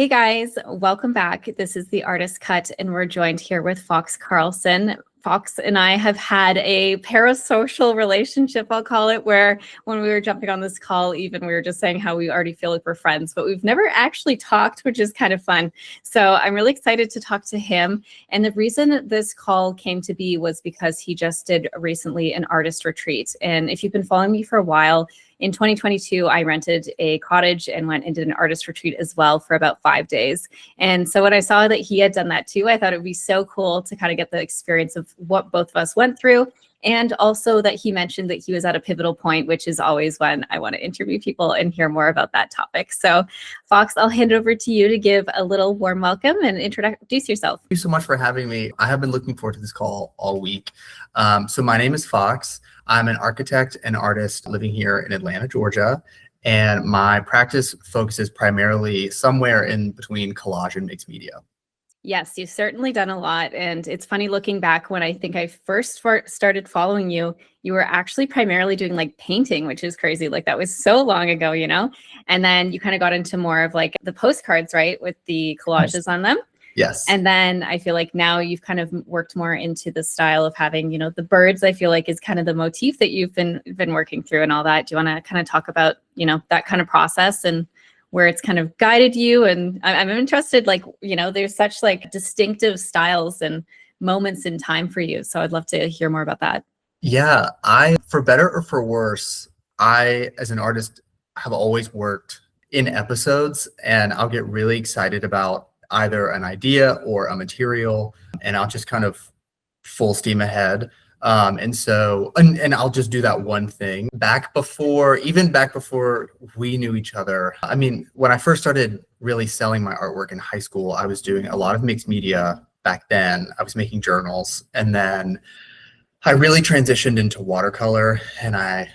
Hey guys, welcome back. This is the Artist Cut, and we're joined here with Fox Carlson. Fox and I have had a parasocial relationship, I'll call it, where when we were jumping on this call, even we were just saying how we already feel like we're friends, but we've never actually talked, which is kind of fun. So I'm really excited to talk to him. And the reason this call came to be was because he just did recently an artist retreat. And if you've been following me for a while, in 2022, I rented a cottage and went and did an artist retreat as well for about 5 days. And so when I saw that he had done that too, I thought it would be so cool to kind of get the experience of what both of us went through. And also that he mentioned that he was at a pivotal point, which is always when I want to interview people and hear more about that topic. So Fox, I'll hand it over to you to give a little warm welcome and introduce yourself. Thank you so much for having me. I have been looking forward to this call all week. So my name is Fox. I'm an architect and artist living here in Atlanta, Georgia. And my practice focuses primarily somewhere in between collage and mixed media. Yes, you've certainly done a lot. And it's funny looking back when I think I first started following you, you were actually primarily doing like painting, which is crazy. Like that was so long ago, you know? And then you kind of got into more of like the postcards, right? With the collages on them. Yes. And then I feel like now you've kind of worked more into the style of having, you know, the birds, I feel like is kind of the motif that you've been working through and all that. Do you want to kind of talk about, you know, that kind of process and where it's kind of guided you? And I'm interested, like, you know, there's such like distinctive styles and moments in time for you. So I'd love to hear more about that. Yeah, for better or for worse, as an artist, have always worked in episodes, and I'll get really excited about either an idea or a material, and I'll just kind of full steam ahead. And I'll just do that one thing. Even back before we knew each other, I mean, when I first started really selling my artwork in high school, I was doing a lot of mixed media back then. I was making journals, and then I really transitioned into watercolor, and I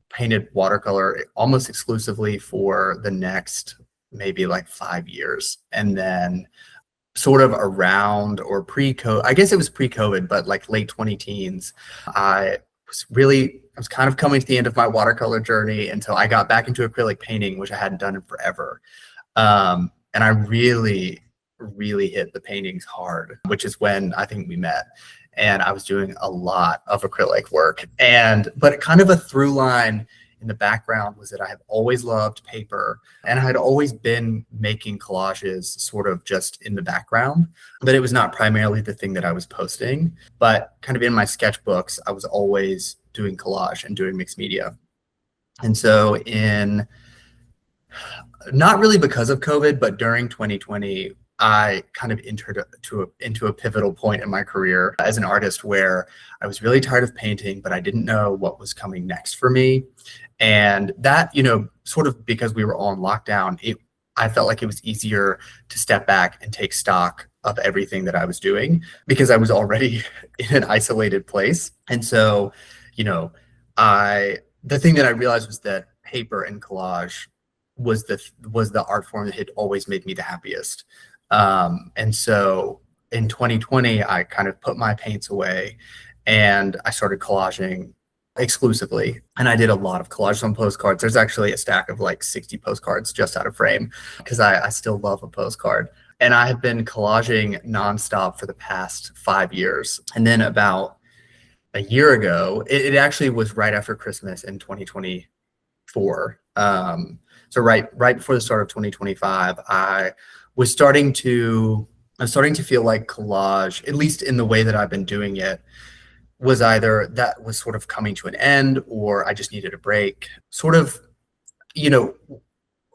painted watercolor almost exclusively for the next maybe like 5 years. And then sort of around or pre-COVID, I guess it was pre-COVID, but like late 20-teens, I was kind of coming to the end of my watercolor journey until I got back into acrylic painting, which I hadn't done in forever. And I really, really hit the paintings hard, which is when I think we met. And I was doing a lot of acrylic work. But kind of a through line in the background was that I have always loved paper, and I had always been making collages sort of just in the background, but it was not primarily the thing that I was posting. But kind of in my sketchbooks, I was always doing collage and doing mixed media. And so not really because of COVID, but during 2020, I kind of entered into a pivotal point in my career as an artist where I was really tired of painting, but I didn't know what was coming next for me. And that, you know, sort of because we were all in lockdown, I felt like it was easier to step back and take stock of everything that I was doing because I was already in an isolated place. And so, you know, the thing that I realized was that paper and collage was the art form that had always made me the happiest. And so in 2020, I kind of put my paints away and I started collaging exclusively. And I did a lot of collages on postcards. There's actually a stack of like 60 postcards just out of frame because I still love a postcard. And I have been collaging nonstop for the past 5 years. And then about a year ago, it actually was right after Christmas in 2024. So right before the start of 2025, I was starting to feel like collage, at least in the way that I've been doing it, was either that was sort of coming to an end or I just needed a break. Sort of, you know,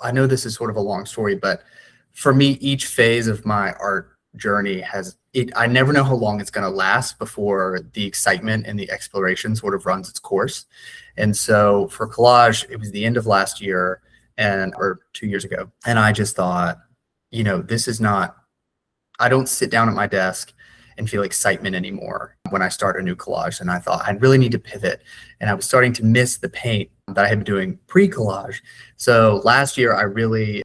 I know this is sort of a long story, but for me, each phase of my art journey I never know how long it's going to last before the excitement and the exploration sort of runs its course. And so for collage, it was the end of last year or 2 years ago. And I just thought, you know, I don't sit down at my desk and feel excitement anymore when I start a new collage. And I thought I really need to pivot. And I was starting to miss the paint that I had been doing pre-collage. So last year, I really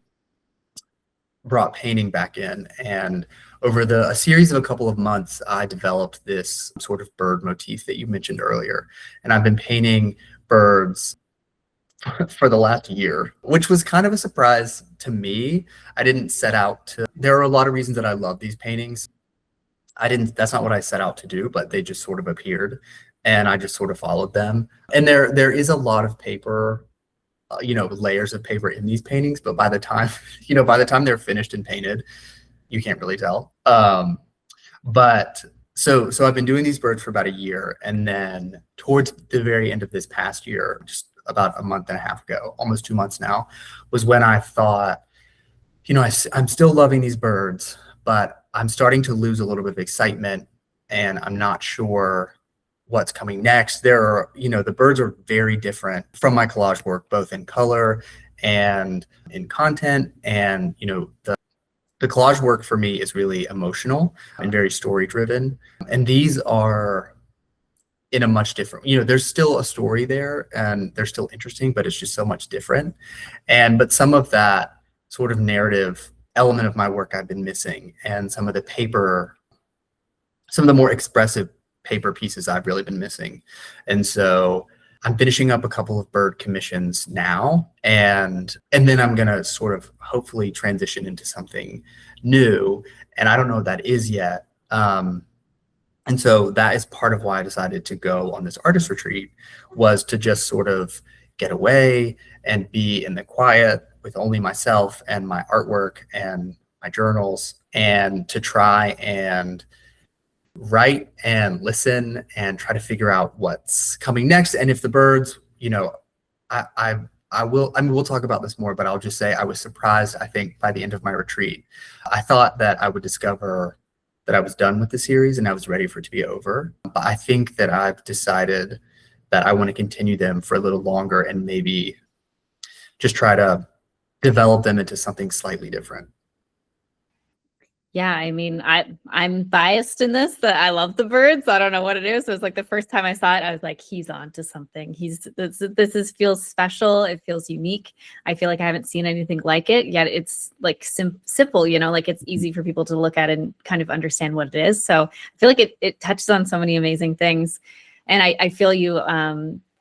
brought painting back in. And over a series of a couple of months, I developed this sort of bird motif that you mentioned earlier. And I've been painting birds for the last year, which was kind of a surprise to me. I didn't set out to, there are a lot of reasons that I love these paintings. That's not what I set out to do, but they just sort of appeared and I just sort of followed them. And there is a lot of paper, layers of paper in these paintings, but by the time, by the time they're finished and painted, you can't really tell. But so I've been doing these birds for about a year, and then towards the very end of this past year, just about a month and a half ago, almost 2 months now, was when I thought, I'm still loving these birds, but I'm starting to lose a little bit of excitement, and I'm not sure what's coming next. The birds are very different from my collage work, both in color and in content. And, the collage work for me is really emotional and very story driven. And these are in a much different, there's still a story there and they're still interesting, but it's just so much different. But some of that sort of narrative element of my work I've been missing, and some of the more expressive paper pieces I've really been missing. And so I'm finishing up a couple of bird commissions now, and then I'm going to sort of hopefully transition into something new. And I don't know what that is yet. And so that is part of why I decided to go on this artist retreat, was to just sort of get away and be in the quiet with only myself and my artwork and my journals, and to try and write and listen and try to figure out what's coming next. And if the birds, we'll talk about this more, but I'll just say I was surprised, I think, by the end of my retreat. I thought that I would discover that I was done with the series and I was ready for it to be over. But I think that I've decided that I want to continue them for a little longer and maybe just try to develop them into something slightly different. Yeah, I mean, I'm biased in this, that I love the birds. I don't know what it is. It was like the first time I saw it, I was like, he's on to something. Feels special. It feels unique. I feel like I haven't seen anything like it yet. It's like simple, like it's easy for people to look at and kind of understand what it is. So I feel like it touches on so many amazing things. And I feel you,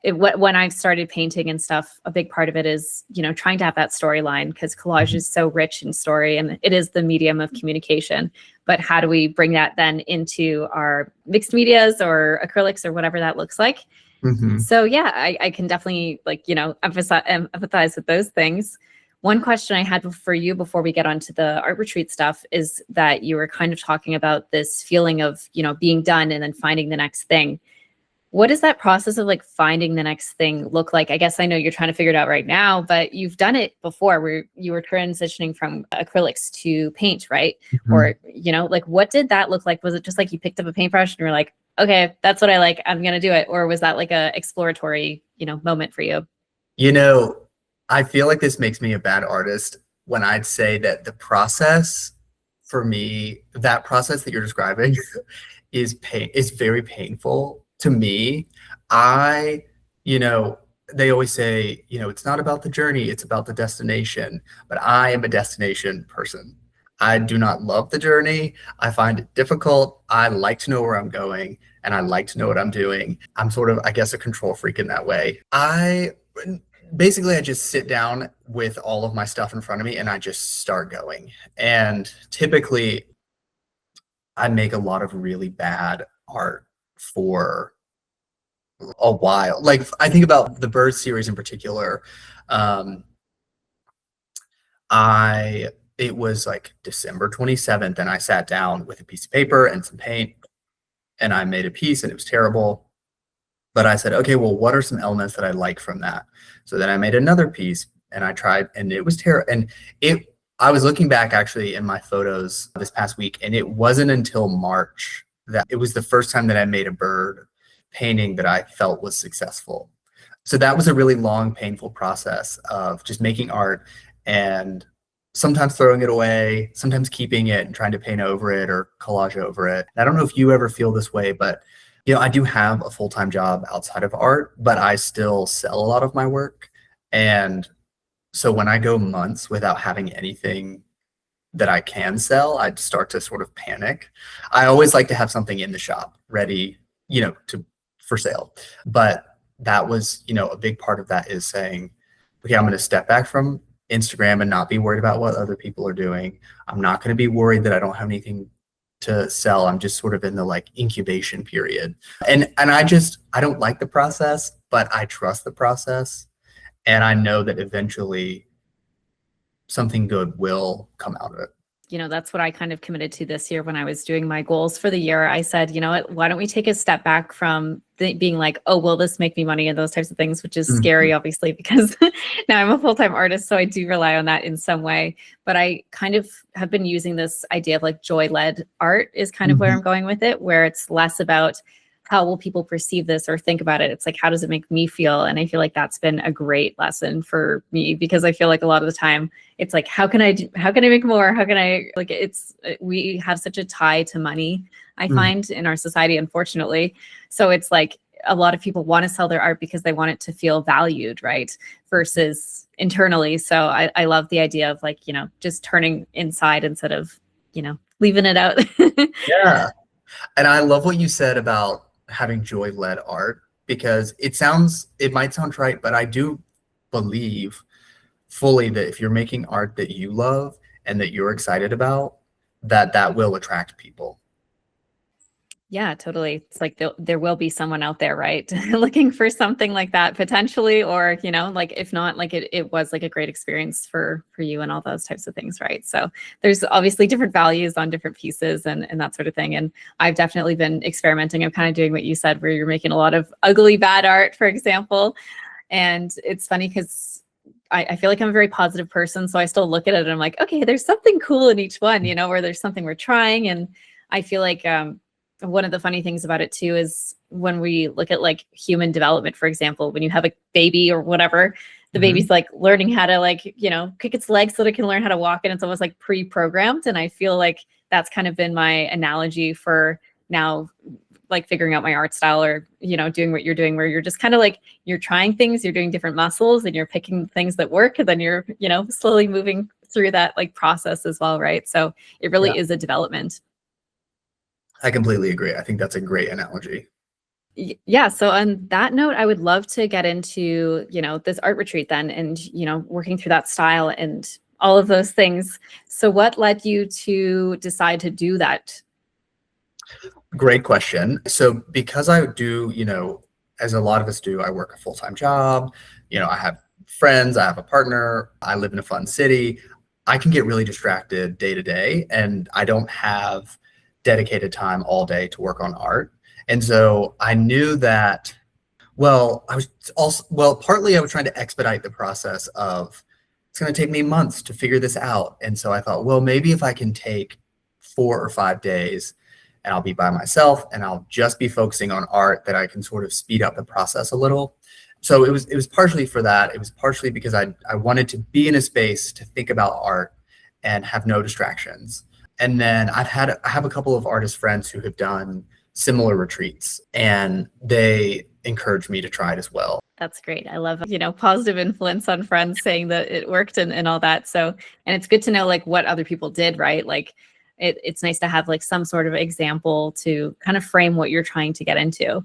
when I've started painting and stuff, a big part of it is, trying to have that storyline, because collage is so rich in story and it is the medium of communication. But how do we bring that then into our mixed medias or acrylics or whatever that looks like? Mm-hmm. So yeah, I can definitely empathize with those things. One question I had for you before we get onto the art retreat stuff is that you were kind of talking about this feeling of, being done and then finding the next thing. What does that process of like finding the next thing look like? I guess I know you're trying to figure it out right now, but you've done it before where you were transitioning from acrylics to paint, right? Mm-hmm. Or, what did that look like? Was it just like you picked up a paintbrush and you're like, okay, that's what I like, I'm going to do it? Or was that like a exploratory, moment for you? I feel like this makes me a bad artist when I'd say that the process for me, that process that you're describing is very painful. To me, they always say, it's not about the journey, it's about the destination. But I am a destination person. I do not love the journey. I find it difficult. I like to know where I'm going and I like to know what I'm doing. I'm sort of, I guess, a control freak in that way. I just sit down with all of my stuff in front of me and I just start going. And typically I make a lot of really bad art for a while. Like, I think about the bird series in particular. It was like December 27th and I sat down with a piece of paper and some paint and I made a piece and it was terrible. But I said, okay, well, what are some elements that I like from that? So then I made another piece and I tried and it was terrible. And I was looking back actually in my photos this past week, and it wasn't until March that it was the first time that I made a bird painting that I felt was successful. So that was a really long, painful process of just making art and sometimes throwing it away, sometimes keeping it and trying to paint over it or collage over it. And I don't know if you ever feel this way, but I do have a full-time job outside of art, but I still sell a lot of my work. And so when I go months without having anything that I can sell, I'd start to sort of panic. I always like to have something in the shop ready, for sale. But that was, a big part of that is saying, okay, I'm going to step back from Instagram and not be worried about what other people are doing. I'm not going to be worried that I don't have anything to sell. I'm just sort of in the like incubation period. And I don't like the process, but I trust the process. And I know that eventually something good will come out of it. You know, that's what I kind of committed to this year when I was doing my goals for the year. I said, you know what, why don't we take a step back from being like, oh, will this make me money and those types of things, which is scary, obviously, because now I'm a full-time artist. So I do rely on that in some way. But I kind of have been using this idea of like joy-led art is kind of where I'm going with it, where it's less about how will people perceive this or think about it? It's like, how does it make me feel? And I feel like that's been a great lesson for me, because I feel like a lot of the time it's like, how can I make more? How can I, like, we have such a tie to money, I find, in our society, unfortunately. So it's like a lot of people want to sell their art because they want it to feel valued, right? Versus internally. So I love the idea of like, you know, just turning inside instead of, you know, leaving it out. Yeah. And I love what you said about having joy-led art, because it might sound trite, but I do believe fully that if you're making art that you love and that you're excited about, that will attract people. Yeah, totally. It's like there will be someone out there, right? Looking for something like that potentially, or, you know, like if not, like it was like a great experience for you and all those types of things, right? So there's obviously different values on different pieces and that sort of thing. And I've definitely been experimenting. I'm kind of doing what you said, where you're making a lot of ugly, bad art, for example. And it's funny because I feel like I'm a very positive person. So I still look at it and I'm like, okay, there's something cool in each one, you know, where there's something we're trying. And I feel like, one of the funny things about it too is when we look at like human development, for example, when you have a baby or whatever, the baby's like learning how to like, you know, kick its legs so that it can learn how to walk, and it's almost like pre-programmed. And I feel like that's kind of been my analogy for now, like figuring out my art style, or, you know, doing what you're doing, where you're just kind of like, you're trying things, you're doing different muscles and you're picking things that work. And then you're, you know, slowly moving through that like process as well. Right. So it really is a development. I completely agree. I think that's a great analogy. Yeah. So on that note, I would love to get into, you know, this art retreat then, and, you know, working through that style and all of those things. So what led you to decide to do that? Great question. So because I do, you know, as a lot of us do, I work a full-time job, you know, I have friends, I have a partner, I live in a fun city. I can get really distracted day to day, and I don't have dedicated time all day to work on art. And so I knew that, partly I was trying to expedite the process of, it's going to take me months to figure this out. And so I thought, well, maybe if I can take 4 or 5 days and I'll be by myself and I'll just be focusing on art, that I can sort of speed up the process a little. So it was partially for that. It was partially because I wanted to be in a space to think about art and have no distractions. And then I have a couple of artist friends who have done similar retreats, and they encouraged me to try it as well. That's great. I love, you know, positive influence on friends saying that it worked and all that. So, and it's good to know like what other people did, right? Like it's nice to have like some sort of example to kind of frame what you're trying to get into.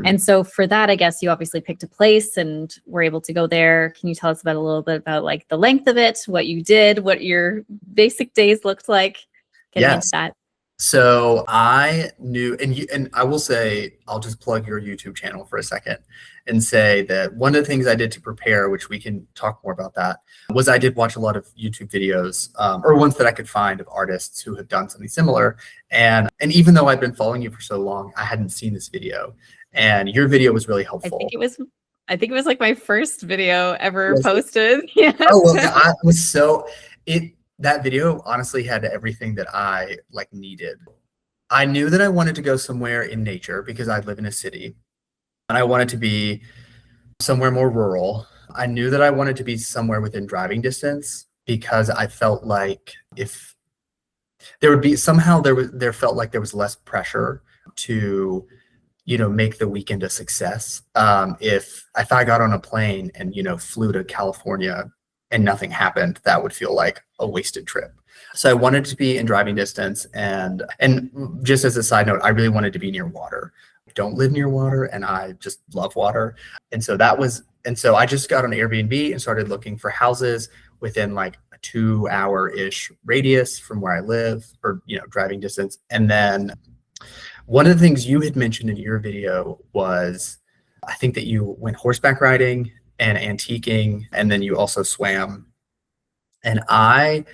And so for that, I guess you obviously picked a place and were able to go there. Can you tell us about a little bit about like the length of it, what you did, what your basic days looked like? Getting into that. So I knew, and I will say, I'll just plug your YouTube channel for a second and say that one of the things I did to prepare, which we can talk more about that, was I did watch a lot of YouTube videos, or ones that I could find of artists who have done something similar. And even though I've been following you for so long, I hadn't seen this video, and your video was really helpful. I think it was like my first video ever posted. Yeah. Oh, well, that video honestly had everything that I like needed. I knew that I wanted to go somewhere in nature because I live in a city, and I wanted to be somewhere more rural. I knew that I wanted to be somewhere within driving distance, because I felt like if there would be there felt like there was less pressure to, you know, make the weekend a success. If I got on a plane and, you know, flew to California and nothing happened, that would feel like a wasted trip. So I wanted to be in driving distance, and just as a side note, I really wanted to be near water. don't live near water and I just love water. And so I just got on Airbnb and started looking for houses within like a 2-hour-ish radius from where I live, or, driving distance. And then one of the things you had mentioned in your video was, I think that you went horseback riding and antiquing, and then you also swam. And I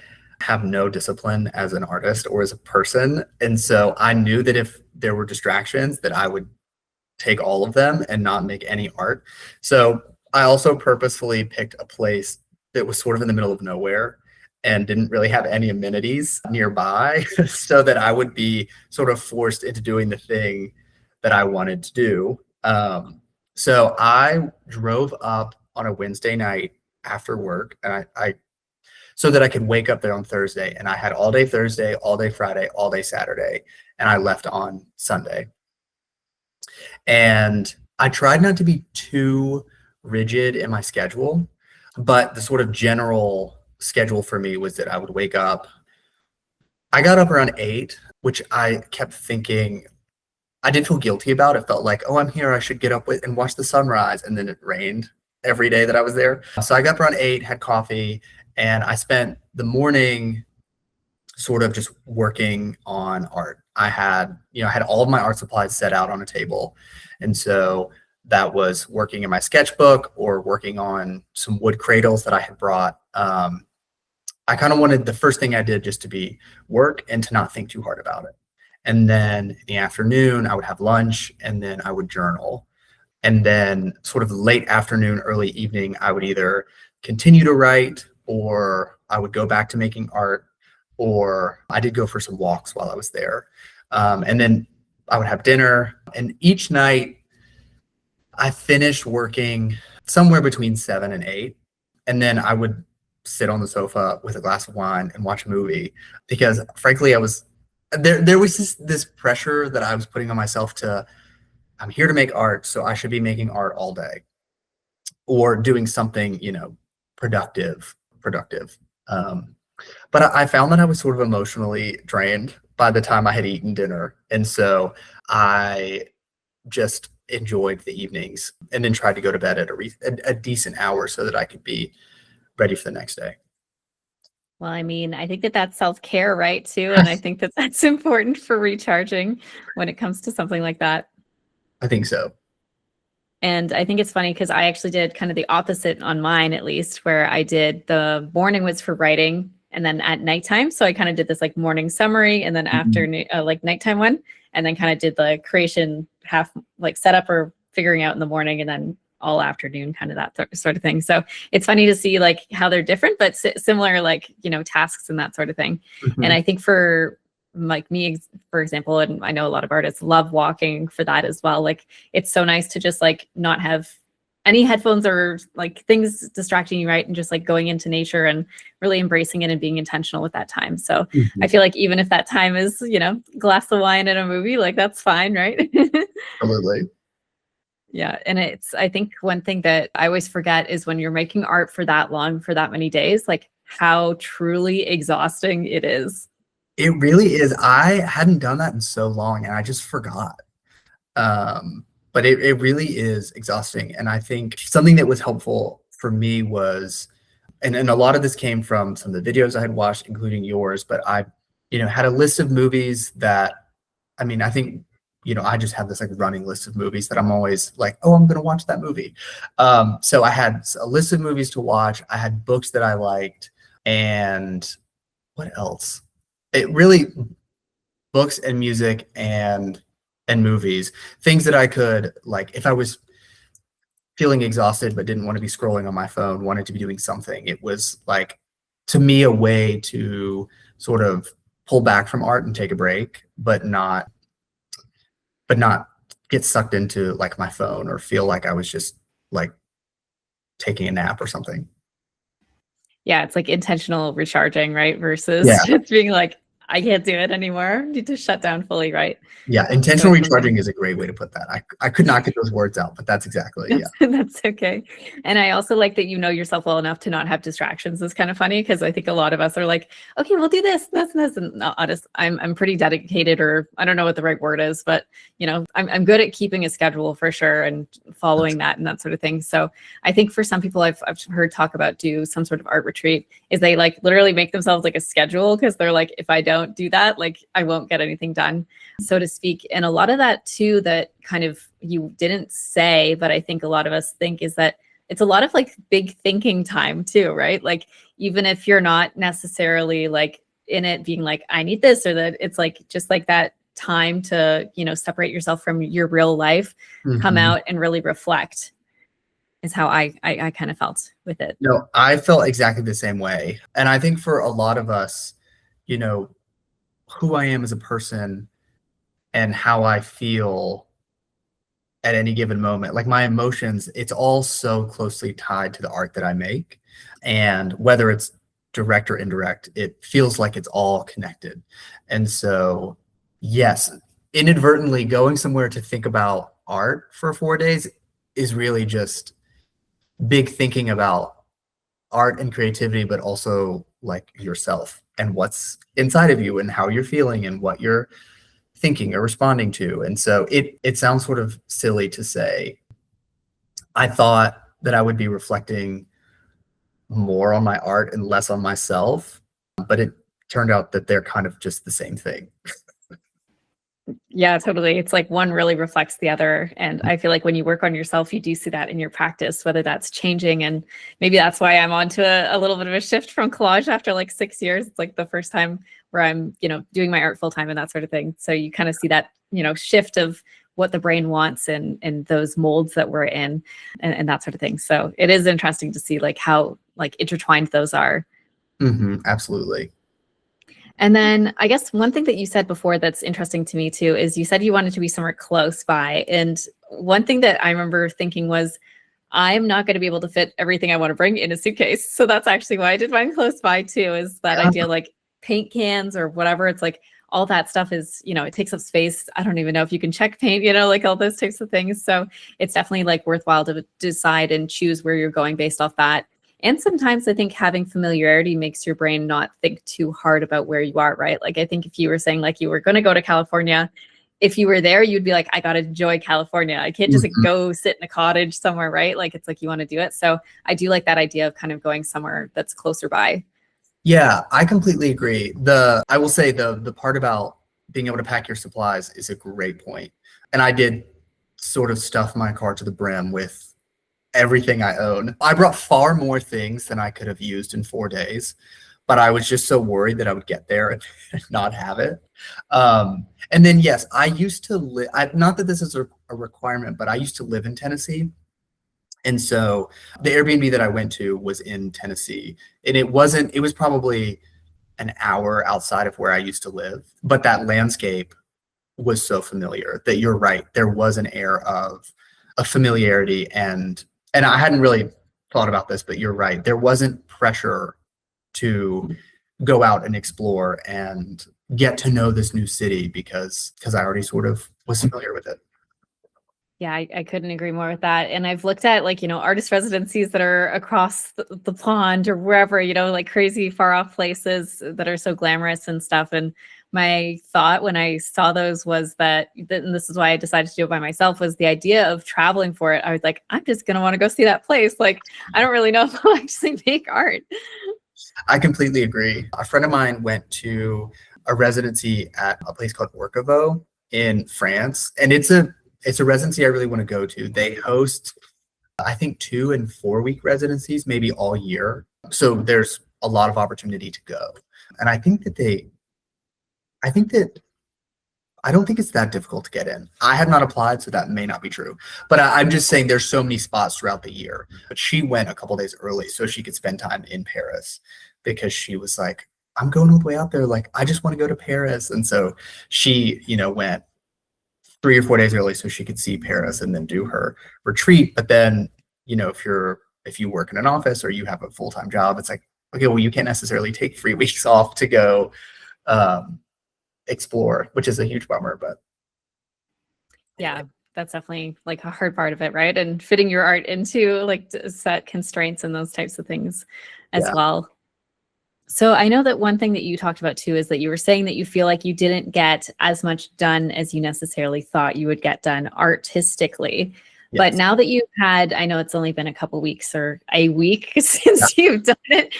have no discipline as an artist or as a person. And so I knew that if there were distractions, that I would take all of them and not make any art. So I also purposefully picked a place that was sort of in the middle of nowhere and didn't really have any amenities nearby so that I would be sort of forced into doing the thing that I wanted to do. So I drove up on a Wednesday night after work, and I so that I could wake up there on Thursday. And I had all day Thursday, all day Friday, all day Saturday, and I left on Sunday. And I tried not to be too rigid in my schedule, but the sort of general schedule for me was that I would wake up. I got up around 8, which I kept thinking, I did feel guilty about. It felt like, oh, I'm here, I should get up and watch the sunrise. And then it rained every day that I was there. So I got up around 8, had coffee, and I spent the morning sort of just working on art. I had all of my art supplies set out on a table. And so that was working in my sketchbook or working on some wood cradles that I had brought. I kind of wanted the first thing I did just to be work and to not think too hard about it. And then in the afternoon, I would have lunch, and then I would journal. And then sort of late afternoon, early evening, I would either continue to write, or I would go back to making art, or I did go for some walks while I was there. And then I would have dinner. And each night I finished working somewhere between 7 and 8. And then I would sit on the sofa with a glass of wine and watch a movie, because frankly, there was this pressure that I was putting on myself I'm here to make art, so I should be making art all day or doing something, productive. But I found that I was sort of emotionally drained by the time I had eaten dinner. And so I just enjoyed the evenings and then tried to go to bed at a decent hour so that I could be ready for the next day. Well, I mean, I think that's self-care, right, too. And I think that's important for recharging when it comes to something like that. I think so. And I think it's funny because I actually did kind of the opposite on mine, at least, where I did the morning was for writing, and then at nighttime. So I kind of did this like morning summary, and then afternoon, like nighttime one, and then kind of did the creation half like setup or figuring out in the morning, and then all afternoon, kind of that sort of thing. So it's funny to see like how they're different, but similar, like, tasks and that sort of thing. And I think for like me, for example, and I know a lot of artists love walking for that as well. Like, it's so nice to just like not have any headphones or like things distracting you, right? And just like going into nature and really embracing it and being intentional with that time. So I feel like even if that time is, glass of wine and a movie, like that's fine, right? Absolutely. Yeah. And I think one thing that I always forget is when you're making art for that long, for that many days, like how truly exhausting it is. It really is. I hadn't done that in so long, and I just forgot. But it really is exhausting. And I think something that was helpful for me was, and a lot of this came from some of the videos I had watched, including yours, but I, had a list of movies that, I think, I just have this like running list of movies that I'm always like, oh, I'm going to watch that movie. So I had a list of movies to watch. I had books that I liked, and what else? It really, books and music and movies, things that I could, like, if I was feeling exhausted but didn't want to be scrolling on my phone, wanted to be doing something, it was like, to me, a way to sort of pull back from art and take a break, but not get sucked into like my phone or feel like I was just like taking a nap or something. Yeah, it's like intentional recharging, right? Versus just being like, I can't do it anymore. Need to shut down fully, right? Yeah, intentional recharging is a great way to put that. I could not get those words out, but that's exactly it. Yeah. That's okay. And I also like that you know yourself well enough to not have distractions. It's kind of funny because I think a lot of us are like, okay, we'll do this, this, and this. And no, I'm pretty dedicated, or I don't know what the right word is, but I'm good at keeping a schedule for sure and following that and that sort of thing. So I think for some people I've heard talk about do some sort of art retreat is they like literally make themselves like a schedule because they're like, if I don't do that, like I won't get anything done, so to speak. And a lot of that too, that kind of you didn't say, but I think a lot of us think is that it's a lot of like big thinking time too, right? Like even if you're not necessarily like in it being like, I need this or that, it's like just like that time to, separate yourself from your real life, come out and really reflect is how I kind of felt with it. No, I felt exactly the same way. And I think for a lot of us, who I am as a person and how I feel at any given moment, like my emotions, it's all so closely tied to the art that I make. And whether it's direct or indirect, it feels like it's all connected. And so, yes, inadvertently going somewhere to think about art for 4 days is really just big thinking about art and creativity, but also like yourself and what's inside of you and how you're feeling and what you're thinking or responding to. And so it sounds sort of silly to say, I thought that I would be reflecting more on my art and less on myself, but it turned out that they're kind of just the same thing. Yeah, totally. It's like one really reflects the other. And I feel like when you work on yourself, you do see that in your practice, whether that's changing. And maybe that's why I'm on to a little bit of a shift from collage after like 6 years. It's like the first time where I'm, doing my art full time and that sort of thing. So you kind of see that, shift of what the brain wants and those molds that we're in and that sort of thing. So it is interesting to see like how like intertwined those are. Absolutely. And then I guess one thing that you said before that's interesting to me too is you said you wanted to be somewhere close by. And one thing that I remember thinking was, I'm not going to be able to fit everything I want to bring in a suitcase. So that's actually why I did mine close by too, is that idea like paint cans or whatever. It's like all that stuff is, it takes up space. I don't even know if you can check paint, like all those types of things. So it's definitely like worthwhile to decide and choose where you're going based off that. And sometimes I think having familiarity makes your brain not think too hard about where you are, right? Like I think if you were saying like you were going to go to California, if you were there, you'd be like, I got to enjoy California. I can't just go sit in a cottage somewhere, right? Like it's like you want to do it. So I do like that idea of kind of going somewhere that's closer by. Yeah, I completely agree. I will say the part about being able to pack your supplies is a great point. And I did sort of stuff my car to the brim with everything I own. I brought far more things than I could have used in 4 days, but I was just so worried that I would get there and not have it. And then, yes, I used to live, not that this is a requirement, but I used to live in Tennessee. And so the Airbnb that I went to was in Tennessee, and it was probably an hour outside of where I used to live, but that landscape was so familiar that you're right. There was an air of familiarity and I hadn't really thought about this, but you're right. There wasn't pressure to go out and explore and get to know this new city because I already sort of was familiar with it. Yeah, I couldn't agree more with that. And I've looked at like, artist residencies that are across the pond or wherever, like crazy far off places that are so glamorous and stuff. And my thought when I saw those was that, and this is why I decided to do it by myself, was the idea of traveling for it. I was like, I'm just going to want to go see that place. Like, I don't really know if I'll actually make art. I completely agree. A friend of mine went to a residency at a place called Orcavo in France. And it's a residency I really want to go to. They host, I think, 2 and 4 week residencies, maybe all year. So there's a lot of opportunity to go. And I think that I don't think it's that difficult to get in. I have not applied, so that may not be true. But I'm just saying there's so many spots throughout the year. But she went a couple days early so she could spend time in Paris because she was like, I'm going all the way out there. Like, I just want to go to Paris. And so she, went 3 or 4 days early so she could see Paris and then do her retreat. But then, if you work in an office or you have a full-time job, it's like, okay, well, you can't necessarily take 3 weeks off to go explore, which is a huge bummer. But Yeah, that's definitely like a hard part of it, right? And fitting your art into like set constraints and those types of things as yeah. well. So I know that one thing that you talked about too is that you were saying that you feel like you didn't get as much done as you necessarily thought you would get done artistically. But Yes. now that you've had, I know it's only been a couple weeks or a week since you've done it,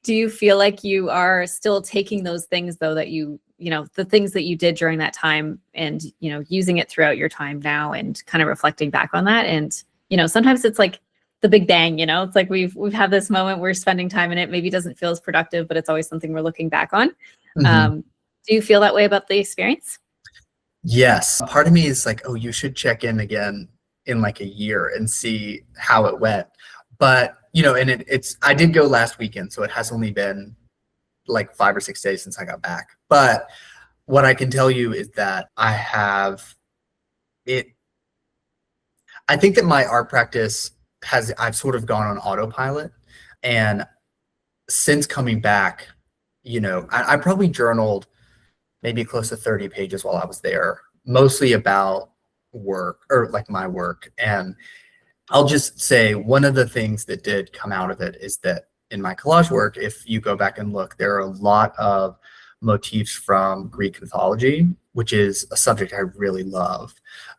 do you feel like you are still taking those things though that the things that you did during that time and, using it throughout your time now and kind of reflecting back on that? And, sometimes it's like the big bang, it's like we've had this moment, we're spending time in it, maybe doesn't feel as productive, but it's always something we're looking back on. Mhm. Do you feel that way about the experience? Yes. Part of me is like, oh, you should check in again in like a year and see how it went. But, and I did go last weekend, so it has only been like 5 or 6 days since I got back. But what I can tell you is that I think that my art practice I've sort of gone on autopilot. And since coming back, I probably journaled maybe close to 30 pages while I was there, mostly about work or like my work. And I'll just say one of the things that did come out of it is that in my collage work, if you go back and look, there are a lot of motifs from Greek mythology, which is a subject I really love.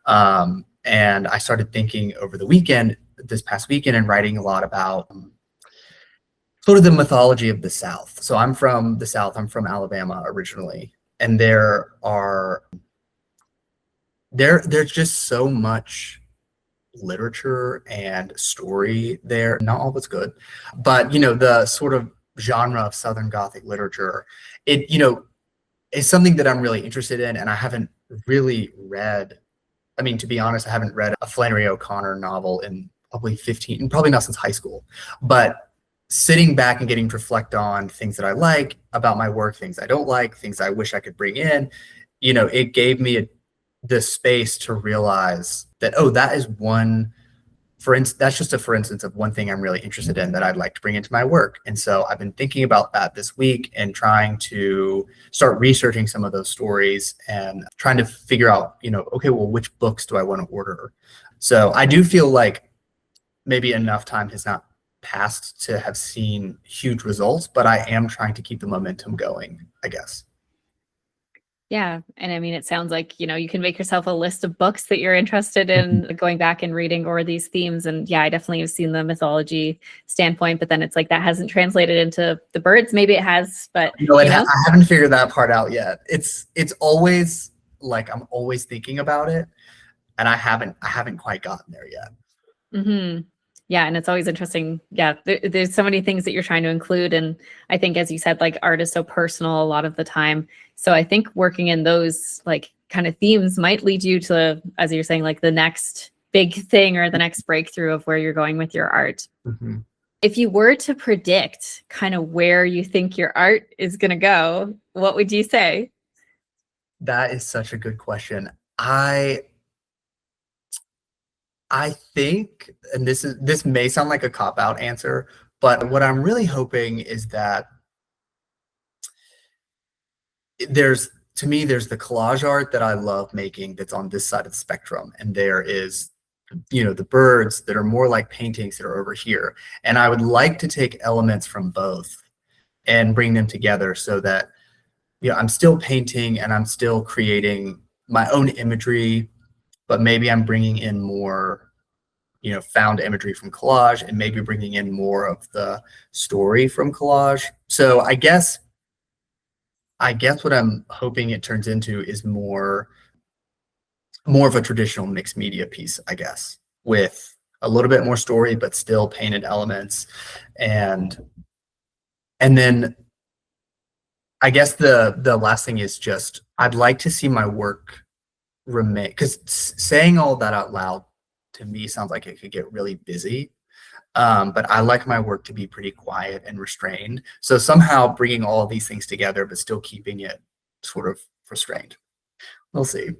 And I started thinking over this past weekend, and writing a lot about sort of the mythology of the South. So I'm from the South. I'm from Alabama originally, and there's just so much literature and story there. Not all of it's good, but the sort of genre of Southern Gothic literature, is something that I'm really interested in, and I haven't really read. I mean, to be honest, I haven't read a Flannery O'Connor novel in probably not since high school. But sitting back and getting to reflect on things that I like about my work, things I don't like, things I wish I could bring in, it gave me the space to realize that, oh, that is that's just a for instance of one thing I'm really interested in that I'd like to bring into my work. And so I've been thinking about that this week and trying to start researching some of those stories and trying to figure out, okay, well, which books do I want to order? So I do feel like maybe enough time has not passed to have seen huge results, but I am trying to keep the momentum going, I guess. Yeah. And I mean, it sounds like, you can make yourself a list of books that you're interested in going back and reading or these themes. And yeah, I definitely have seen the mythology standpoint, but then it's like that hasn't translated into the birds. Maybe it has, but I haven't figured that part out yet. It's always like I'm always thinking about it, and I haven't quite gotten there yet. Mm-hmm. Yeah. And it's always interesting. Yeah. There's so many things that you're trying to include. And I think, as you said, like art is so personal a lot of the time. So I think working in those like kind of themes might lead you to, as you're saying, like the next big thing or the next breakthrough of where you're going with your art. Mm-hmm. If you were to predict kind of where you think your art is going to go, what would you say? That is such a good question. I think, and this may sound like a cop-out answer, but what I'm really hoping is that there's the collage art that I love making that's on this side of the spectrum, and there is the birds that are more like paintings that are over here. And I would like to take elements from both and bring them together so that I'm still painting and I'm still creating my own imagery, but maybe I'm bringing in more found imagery from collage, and maybe bringing in more of the story from collage. So I guess what I'm hoping it turns into is more of a traditional mixed media piece, I guess, with a little bit more story, but still painted elements. And then I guess the last thing is just, I'd like to see my work remain, because saying all that out loud to me sounds like it could get really busy. But I like my work to be pretty quiet and restrained. So somehow bringing all of these things together, but still keeping it sort of restrained. We'll see.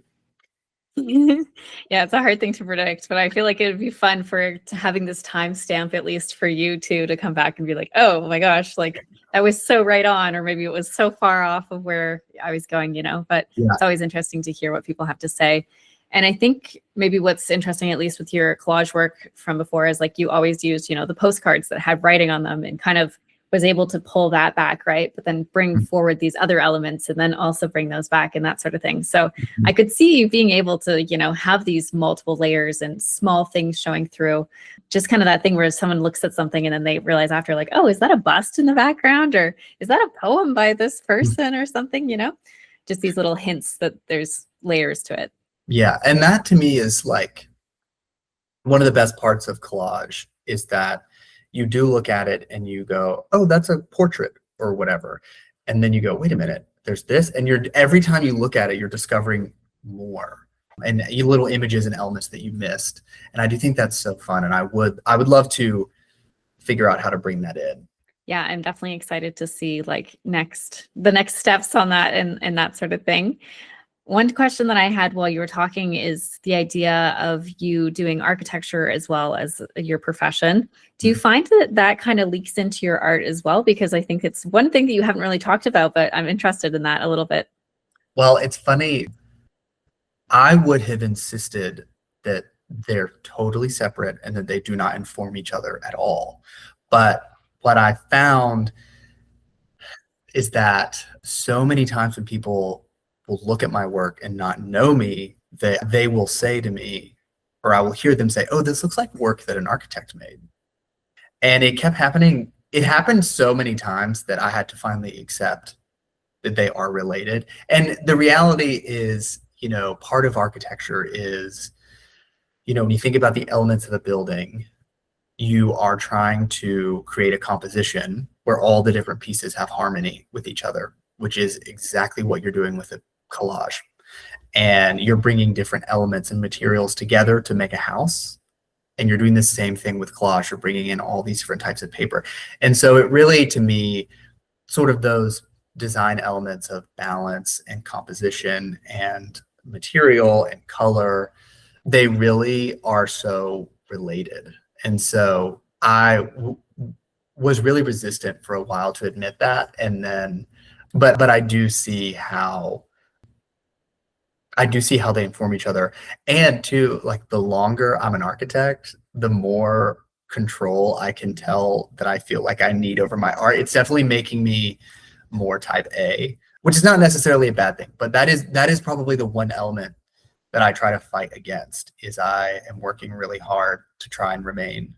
Yeah, it's a hard thing to predict, but I feel like it would be fun having this timestamp, at least for you too, to come back and be like, oh my gosh, like that was so right on, or maybe it was so far off of where I was going, but Yeah. it's always interesting to hear what people have to say. And I think maybe what's interesting, at least with your collage work from before, is like you always used, the postcards that had writing on them and kind of was able to pull that back, right? But then bring forward these other elements and then also bring those back and that sort of thing. So I could see you being able to, have these multiple layers and small things showing through. Just kind of that thing where someone looks at something and then they realize after, like, oh, is that a bust in the background? Or is that a poem by this person or something, Just these little hints that there's layers to it. Yeah. And that to me is like one of the best parts of collage, is that you do look at it and you go, oh, that's a portrait or whatever. And then you go, wait a minute, there's this. And every time you look at it, you're discovering more and little images and elements that you missed. And I do think that's so fun. And I would love to figure out how to bring that in. Yeah, I'm definitely excited to see like the next steps on that and that sort of thing. One question that I had while you were talking is the idea of you doing architecture as well as your profession. Do you find that kind of leaks into your art as well? Because I think it's one thing that you haven't really talked about, but I'm interested in that a little bit. Well, it's funny. I would have insisted that they're totally separate and that they do not inform each other at all. But what I found is that so many times when people will look at my work and not know me, that they will say to me, or I will hear them say, oh, this looks like work that an architect made. And it kept happening. It happened so many times that I had to finally accept that they are related. And the reality is, part of architecture is, when you think about the elements of a building, you are trying to create a composition where all the different pieces have harmony with each other, which is exactly what you're doing with a collage. And you're bringing different elements and materials together to make a house. And you're doing the same thing with collage. You're bringing in all these different types of paper. And so it really, to me, sort of those design elements of balance and composition and material and color, they really are so related. And so I was really resistant for a while to admit that. And then, but I do see how they inform each other. And too, like the longer I'm an architect, the more control I can tell that I feel like I need over my art. It's definitely making me more type A, which is not necessarily a bad thing, but that is probably the one element that I try to fight against, is I am working really hard to try and remain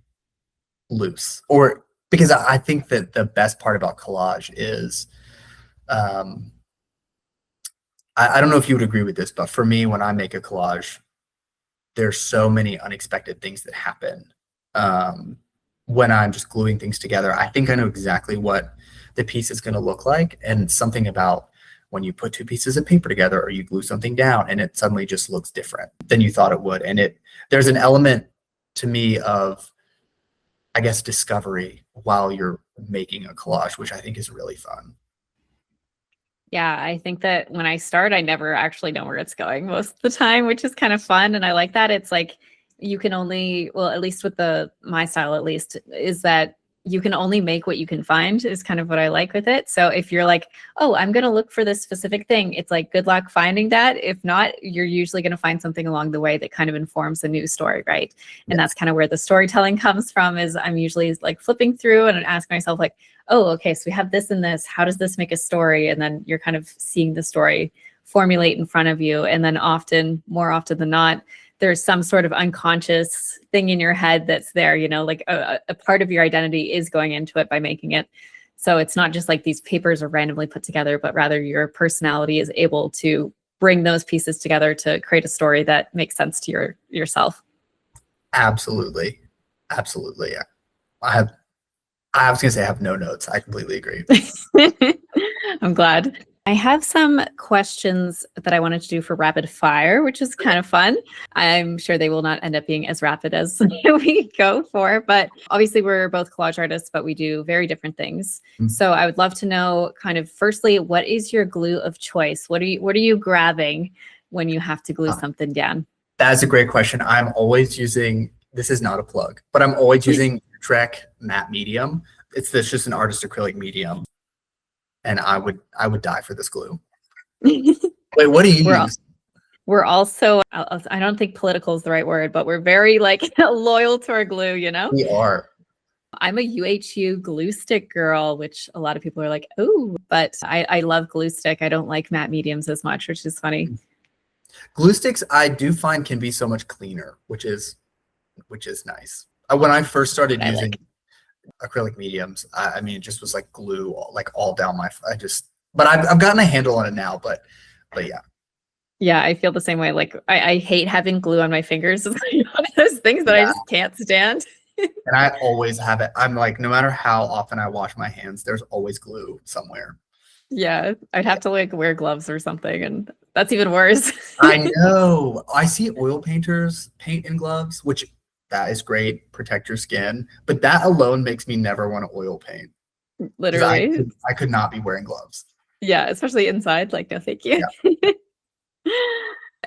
loose. Or because I think that the best part about collage is, I don't know if you would agree with this, but for me, when I make a collage, there's so many unexpected things that happen when I'm just gluing things together. I think I know exactly what the piece is going to look like, and something about when you put two pieces of paper together or you glue something down and it suddenly just looks different than you thought it would. And there's an element to me of, I guess, discovery while you're making a collage, which I think is really fun. Yeah, I think that when I start, I never actually know where it's going most of the time, which is kind of fun. And I like that. It's like you can only, well, at least with my style, at least, is that you can only make what you can find, is kind of what I like with it. So if you're like, oh, I'm going to look for this specific thing, it's like, good luck finding that. If not, you're usually going to find something along the way that kind of informs a new story, right? And that's kind of where the storytelling comes from, is I'm usually like flipping through and ask myself like, oh, okay, so we have this and this, how does this make a story? And then you're kind of seeing the story formulate in front of you. And then more often than not, there's some sort of unconscious thing in your head that's there, like a part of your identity is going into it by making it. So it's not just like these papers are randomly put together, but rather your personality is able to bring those pieces together to create a story that makes sense to yourself. Absolutely. Absolutely. Yeah. I was going to say I have no notes. I completely agree. I'm glad. I have some questions that I wanted to do for rapid fire, which is kind of fun. I'm sure they will not end up being as rapid as we go for, but obviously we're both collage artists, but we do very different things. Mm-hmm. So I would love to know kind of firstly, what is your glue of choice? What are you grabbing when you have to glue something down? That's a great question. I'm always using, this is not a plug, but I'm always using Trek matte medium. It's just an artist acrylic medium. and I would die for this glue. Wait, what do you We're use? we're also, I don't think political is the right word, but we're very like loyal to our glue, you know? We are. I'm a UHU glue stick girl, which a lot of people are like, oh, but I love glue stick. I don't like matte mediums as much, which is funny. Glue sticks, I do find can be so much cleaner, which is nice. When I first started using acrylic mediums, I mean, it just was like glue, all down my. But I've gotten a handle on it now. But yeah. Yeah, I feel the same way. Like I hate having glue on my fingers. It's like one of those things that I just can't stand. And I always have it. I'm like, no matter how often I wash my hands, there's always glue somewhere. Yeah, I'd have to like wear gloves or something, and that's even worse. I know. I see oil painters paint in gloves, which that is great, protect your skin. But that alone makes me never want to oil paint. Literally. I could not be wearing gloves. Yeah, especially inside. Like, no, thank you. Yeah.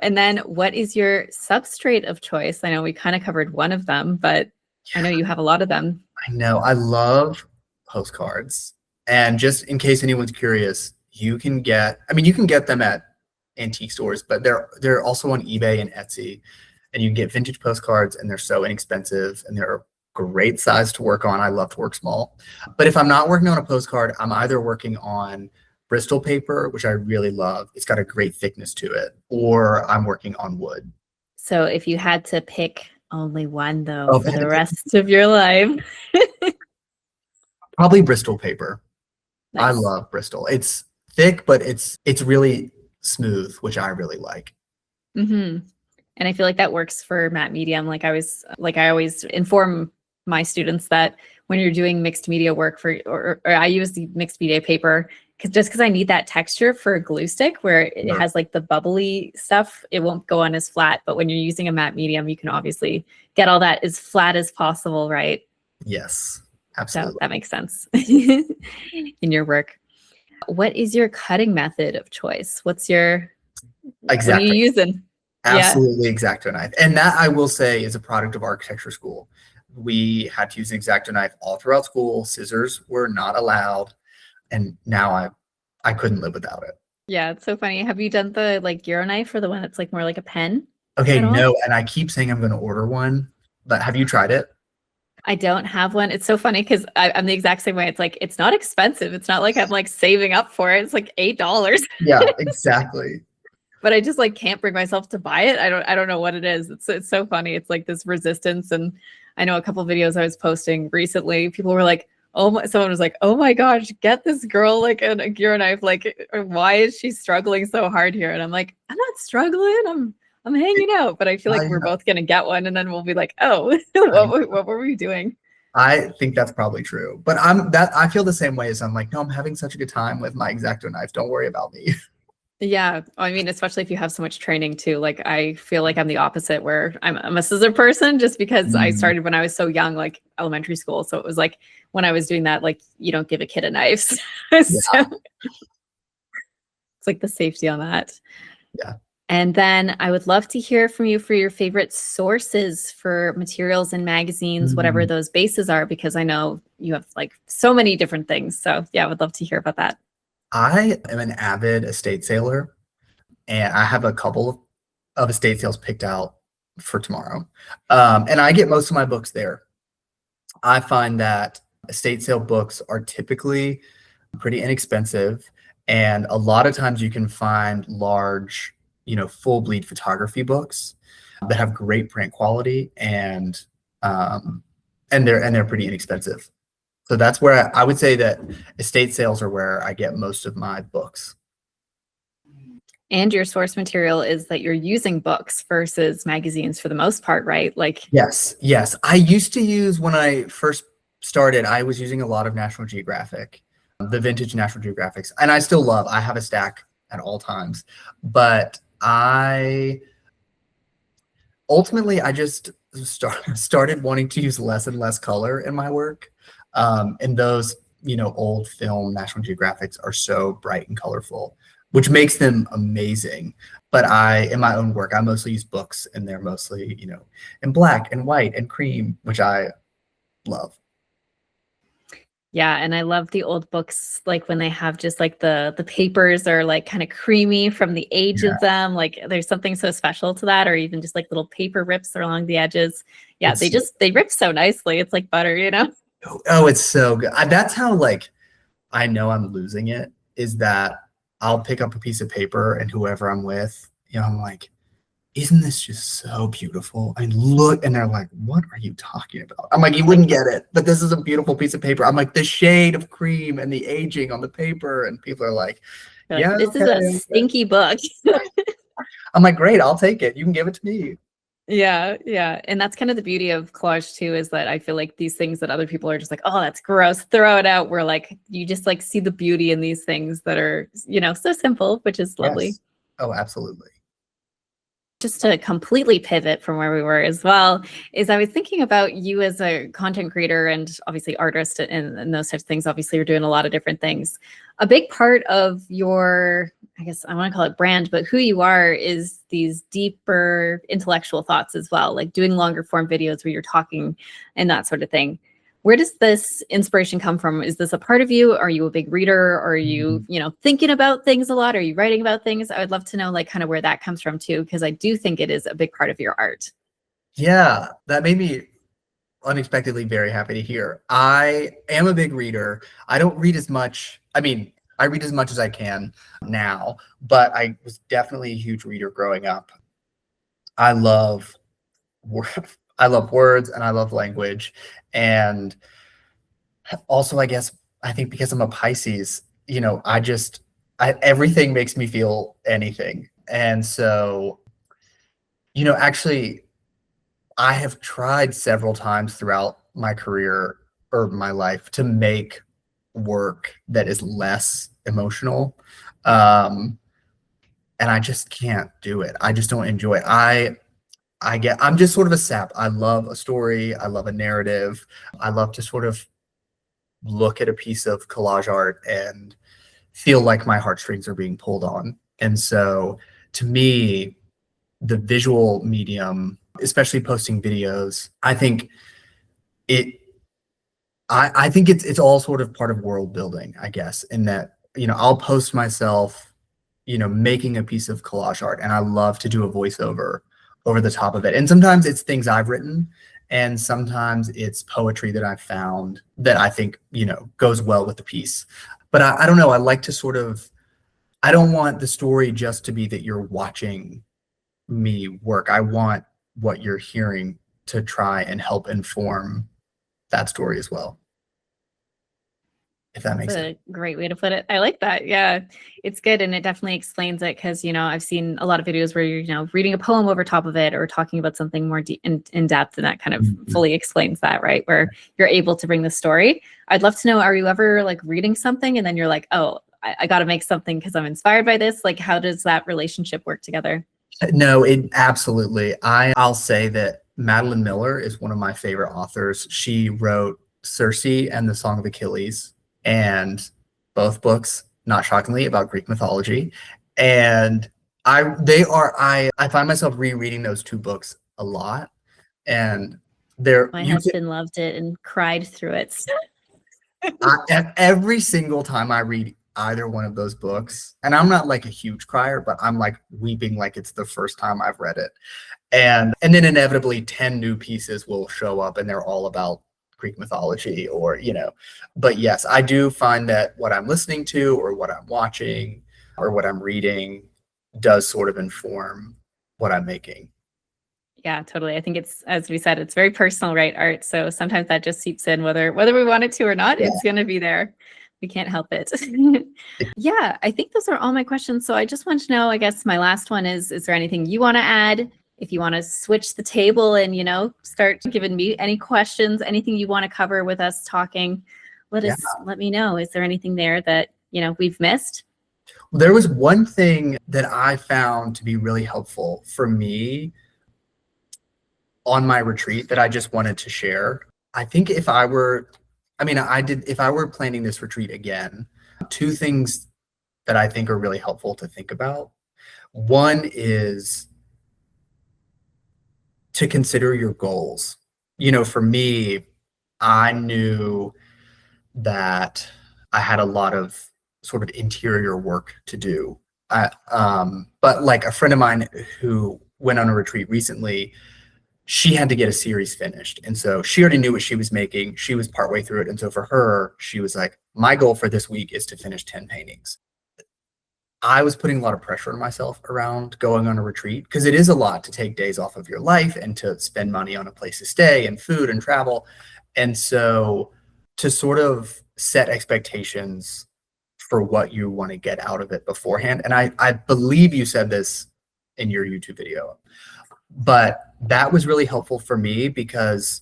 And then what is your substrate of choice? I know we kind of covered one of them, but I know you have a lot of them. I know. I love postcards. And just in case anyone's curious, you can get them at antique stores, but they're also on eBay and Etsy. And you can get vintage postcards, and they're so inexpensive, and they're a great size to work on. I love to work small. But if I'm not working on a postcard, I'm either working on Bristol paper, which I really love. It's got a great thickness to it, or I'm working on wood. So if you had to pick only one, though, for the rest of your life, probably Bristol paper. Nice. I love Bristol. It's thick, but it's really smooth, which I really like. Mm-hmm. And I feel like that works for matte medium. I always inform my students that when you're doing mixed media work or I use the mixed media paper because I need that texture for a glue stick where it has like the bubbly stuff. It won't go on as flat, but when you're using a matte medium, you can obviously get all that as flat as possible, right? Yes, absolutely. So that makes sense in your work. What is your cutting method of choice? What are you using? Absolutely, X-Acto knife. And that, I will say, is a product of architecture school. We had to use an X-Acto knife all throughout school. Scissors were not allowed. And now I couldn't live without it. Yeah, it's so funny. Have you done the Euro knife or the one that's like more like a pen? Okay, no. And I keep saying I'm going to order one, but have you tried it? I don't have one. It's so funny because I'm the exact same way. It's like, it's not expensive. It's not like I'm like saving up for it. It's like $8. Yeah, exactly. But I just like can't bring myself to buy it. I don't know what it is. It's so funny. It's like this resistance. And I know a couple of videos I was posting recently, people were like, someone was like, oh my gosh, get this girl like a Euro knife. Like, why is she struggling so hard here? And I'm like, I'm not struggling. I'm hanging out. But I feel like we're both gonna get one, and then we'll be like, oh, what were we doing? I think that's probably true. But I feel the same way. As I'm like, no, I'm having such a good time with my X-Acto knife. Don't worry about me. Yeah, I mean, especially if you have so much training too. Like, I feel like I'm the opposite, where I'm a scissor person just because I started when I was so young, like elementary school. So it was like when I was doing that, like, you don't give a kid a knife. So it's like the safety on that. Yeah. And then I would love to hear from you for your favorite sources for materials and magazines, whatever those bases are, because I know you have like so many different things. So yeah, I would love to hear about that. I am an avid estate sailor, and I have a couple of estate sales picked out for tomorrow. And I get most of my books there. I find that estate sale books are typically pretty inexpensive, and a lot of times you can find large, full bleed photography books that have great print quality, and they're pretty inexpensive. So that's where I would say that estate sales are where I get most of my books. And your source material is that you're using books versus magazines for the most part, right? Like, yes. I used to use, when I first started, I was using a lot of National Geographic, the vintage National Geographics, and I still love. I have a stack at all times, but I just started wanting to use less and less color in my work. And those, old film National Geographics are so bright and colorful, which makes them amazing. But in my own work, I mostly use books, and they're mostly, in black and white and cream, which I love. Yeah, and I love the old books, like when they have just like the papers are like kind of creamy from the age Yeah, of them. Like there's something so special to that, or even just like little paper rips along the edges. Yeah, it's they rip so nicely. It's like butter, you know? oh, it's so good. That's how like I know I'm losing it, is that I'll pick up a piece of paper and whoever I'm with, I'm like, isn't this just so beautiful? I look and they're like, what are you talking about? I'm like, you wouldn't get it, but this is a beautiful piece of paper. I'm like, the shade of cream and the aging on the paper. And people are like, You're like, yeah, this is a okay. stinky book. I'm like, great, I'll take it. You can give it to me. Yeah, yeah. And that's kind of the beauty of collage too, is that I feel like these things that other people are just like, oh, that's gross, throw it out. We're like, you just like see the beauty in these things that are, so simple, which is lovely. Yes. Oh, absolutely. Just to completely pivot from where we were as well, is I was thinking about you as a content creator and obviously artist and those types of things. Obviously, you're doing a lot of different things. A big part of your, I guess I want to call it brand, but who you are is these deeper intellectual thoughts as well, like doing longer form videos where you're talking and that sort of thing. Where does this inspiration come from? Is this a part of you? Are you a big reader? Are you, thinking about things a lot? Are you writing about things? I would love to know like kind of where that comes from too, because I do think it is a big part of your art. Yeah, that made me unexpectedly very happy to hear. I am a big reader. I don't read as much. I mean, I read as much as I can now, but I was definitely a huge reader growing up. I love I love words and I love language. And also, I think because I'm a Pisces, everything makes me feel anything. And so, actually, I have tried several times throughout my career or my life to make work that is less emotional. Um, and I just can't do it. I just don't enjoy it. I'm just sort of a sap. I love a story. I love a narrative. I love to sort of look at a piece of collage art and feel like my heartstrings are being pulled on. And so to me, the visual medium, especially posting videos, it I think it's all sort of part of world building, I guess, in that, I'll post myself, making a piece of collage art, and I love to do a voiceover over the top of it. And sometimes it's things I've written, and sometimes it's poetry that I've found that I think, goes well with the piece. But I don't know, I like to sort of, I don't want the story just to be that you're watching me work. I want what you're hearing to try and help inform that story as well, if that makes sense. That's a great way to put it. I like that. Yeah, it's good. And it definitely explains it because, I've seen a lot of videos where you're, reading a poem over top of it or talking about something more in depth. And that kind of fully explains that, right? Where you're able to bring the story. I'd love to know, are you ever like reading something and then you're like, oh, I got to make something because I'm inspired by this? Like, how does that relationship work together? No, it absolutely. I'll say that Madeline Miller is one of my favorite authors. She wrote Circe and the Song of Achilles, and both books, not shockingly, about Greek mythology. And I find myself rereading those two books a lot. And My husband loved it and cried through it. every single time I read either one of those books, and I'm not like a huge crier, but I'm like weeping like it's the first time I've read it. And then inevitably 10 new pieces will show up and they're all about Greek mythology but yes, I do find that what I'm listening to or what I'm watching or what I'm reading does sort of inform what I'm making. Yeah, totally. I think it's, as we said, it's very personal, right? Art. So sometimes that just seeps in, whether we want it to or not, Yeah. it's going to be there. We can't help it. Yeah, I think those are all my questions. So I just want to know, I guess my last one is there anything you want to add? If you want to switch the table and, start giving me any questions, anything you want to cover with us talking, let me know. Is there anything there that, we've missed? There was one thing that I found to be really helpful for me on my retreat that I just wanted to share. I think if I were planning this retreat again, two things that I think are really helpful to think about. One is to consider your goals. For me, I knew that I had a lot of sort of interior work to do. But like a friend of mine who went on a retreat recently, she had to get a series finished. And so she already knew what she was making. She was partway through it. And so for her, she was like, my goal for this week is to finish 10 paintings. I was putting a lot of pressure on myself around going on a retreat because it is a lot to take days off of your life and to spend money on a place to stay and food and travel. And so to sort of set expectations for what you want to get out of it beforehand. And I believe you said this in your YouTube video, but that was really helpful for me because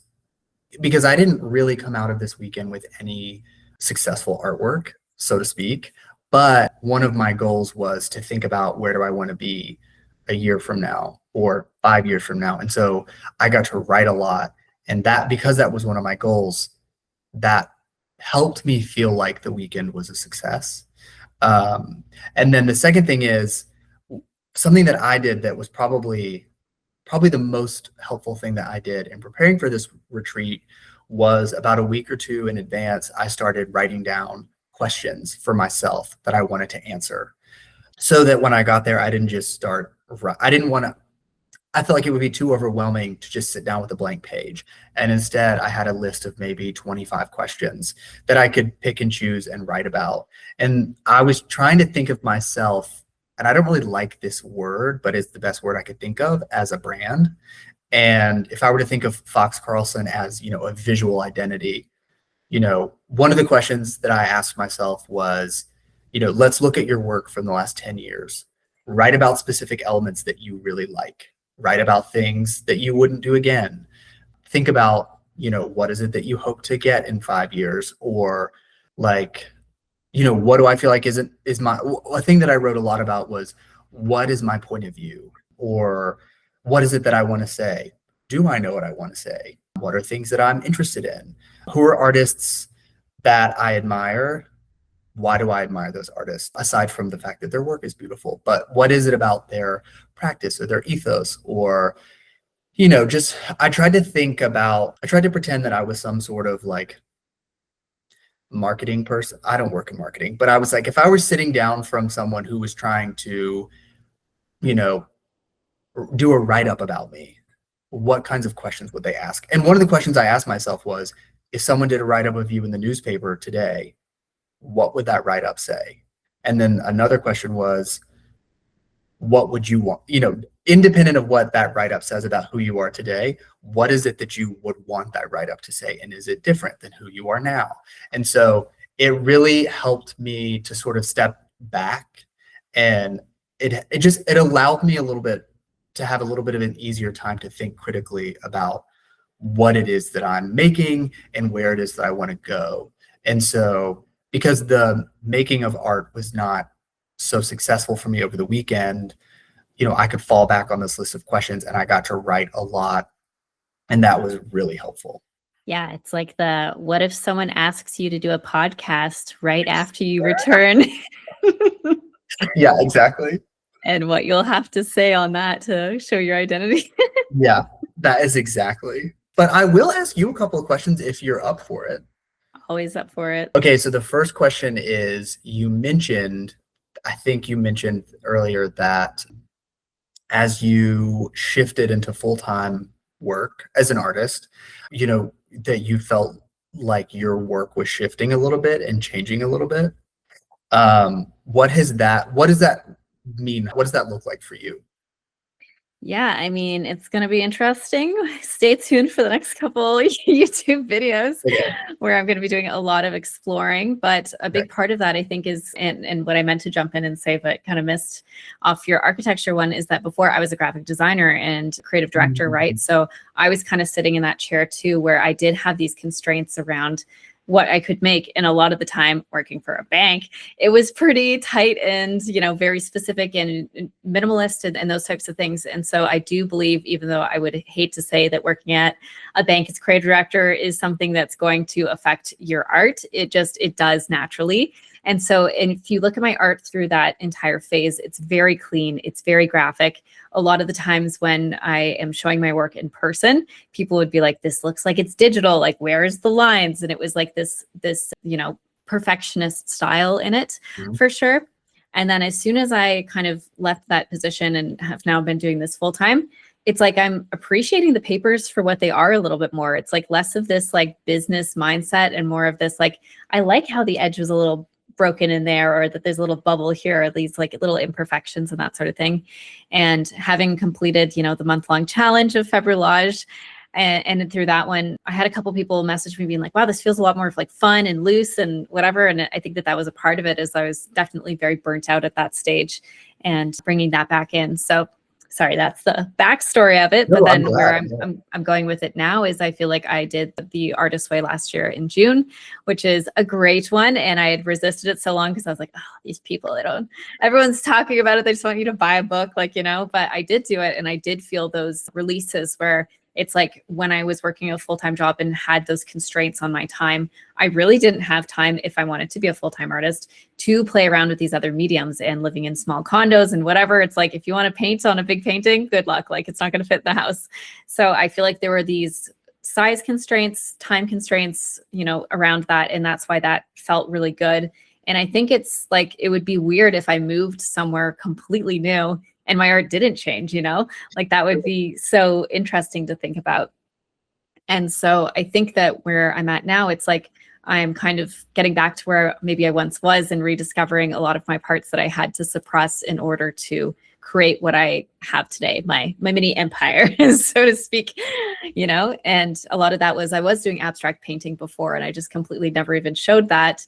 I didn't really come out of this weekend with any successful artwork, so to speak. But one of my goals was to think about where do I want to be a year from now or 5 years from now. And so I got to write a lot. And that, because that was one of my goals, that helped me feel like the weekend was a success. And then the second thing is something that I did that was probably the most helpful thing that I did in preparing for this retreat was about a week or two in advance, I started writing down questions for myself that I wanted to answer so that when I got there, I didn't just start. I felt like it would be too overwhelming to just sit down with a blank page. And instead I had a list of maybe 25 questions that I could pick and choose and write about. And I was trying to think of myself, and I don't really like this word, but it's the best word I could think of, as a brand. And if I were to think of Fox Carlson as, a visual identity, one of the questions that I asked myself was, let's look at your work from the last 10 years. Write about specific elements that you really like. Write about things that you wouldn't do again. Think about, what is it that you hope to get in 5 years? Or like, what do I feel like is my, a thing that I wrote a lot about was, what is my point of view? Or what is it that I want to say? Do I know what I want to say? What are things that I'm interested in? Who are artists that I admire? Why do I admire those artists? Aside from the fact that their work is beautiful, but what is it about their practice or their ethos? Or, I tried to pretend that I was some sort of like marketing person. I don't work in marketing, but I was like, if I were sitting down from someone who was trying to, do a write-up about me, what kinds of questions would they ask? And one of the questions I asked myself was, if someone did a write-up of you in the newspaper today, what would that write-up say? And then another question was, what would you want, independent of what that write-up says about who you are today, what is it that you would want that write-up to say? And is it different than who you are now? And so it really helped me to sort of step back, and it allowed me to have a little bit of an easier time to think critically about what it is that I'm making and where it is that I want to go. And so because the making of art was not so successful for me over the weekend, I could fall back on this list of questions, and I got to write a lot, and that was really helpful. Yeah, it's like what if someone asks you to do a podcast right after you return? Yeah, exactly. And what you'll have to say on that to show your identity. Yeah, that is exactly. But I will ask you a couple of questions if you're up for it. Always up for it. Okay, so the first question is, I think you mentioned earlier that as you shifted into full-time work as an artist, that you felt like your work was shifting a little bit and changing a little bit. What does that mean? What does that look like for you? Yeah, I mean, it's going to be interesting. Stay tuned for the next couple YouTube videos where I'm going to be doing a lot of exploring. But a big part of that, I think, is, and what I meant to jump in and say, but kind of missed off your architecture one, is that before I was a graphic designer and creative director, right? So I was kind of sitting in that chair too, where I did have these constraints around what I could make. And a lot of the time working for a bank, it was pretty tight and, very specific and minimalist and those types of things. And so I do believe, even though I would hate to say that working at a bank as creative director is something that's going to affect your art, it does naturally. And so if you look at my art through that entire phase, it's very clean, it's very graphic. A lot of the times when I am showing my work in person, people would be like, this looks like it's digital, like where's the lines? And it was like this, perfectionist style in it for sure. And then as soon as I kind of left that position and have now been doing this full time, it's like I'm appreciating the papers for what they are a little bit more. It's like less of this like business mindset and more of this like, I like how the edge was a little broken in there, or that there's a little bubble here, or these like little imperfections and that sort of thing. And having completed, the month-long challenge of Febrelage, and through that one, I had a couple people message me being like, wow, this feels a lot more like fun and loose and whatever. And I think that was a part of it, as I was definitely very burnt out at that stage and bringing that back in. So sorry, that's the backstory of it. No, but then where yeah. I'm going with it now is I feel like I did the Artist Way last year in June, which is a great one. And I had resisted it so long because I was like, oh, these people, everyone's talking about it. They just want you to buy a book, but I did do it. And I did feel those releases where it's like when I was working a full-time job and had those constraints on my time, I really didn't have time, if I wanted to be a full-time artist, to play around with these other mediums and living in small condos and whatever. It's like, if you want to paint on a big painting, good luck. Like, it's not going to fit in the house. So I feel like there were these size constraints, time constraints, around that. And that's why that felt really good. And I think it's like, it would be weird if I moved somewhere completely new and my art didn't change, like that would be so interesting to think about. And so I think that where I'm at now, it's like I'm kind of getting back to where maybe I once was and rediscovering a lot of my parts that I had to suppress in order to create what I have today, my mini empire, so to speak, and a lot of that was I was doing abstract painting before, and I just completely never even showed that.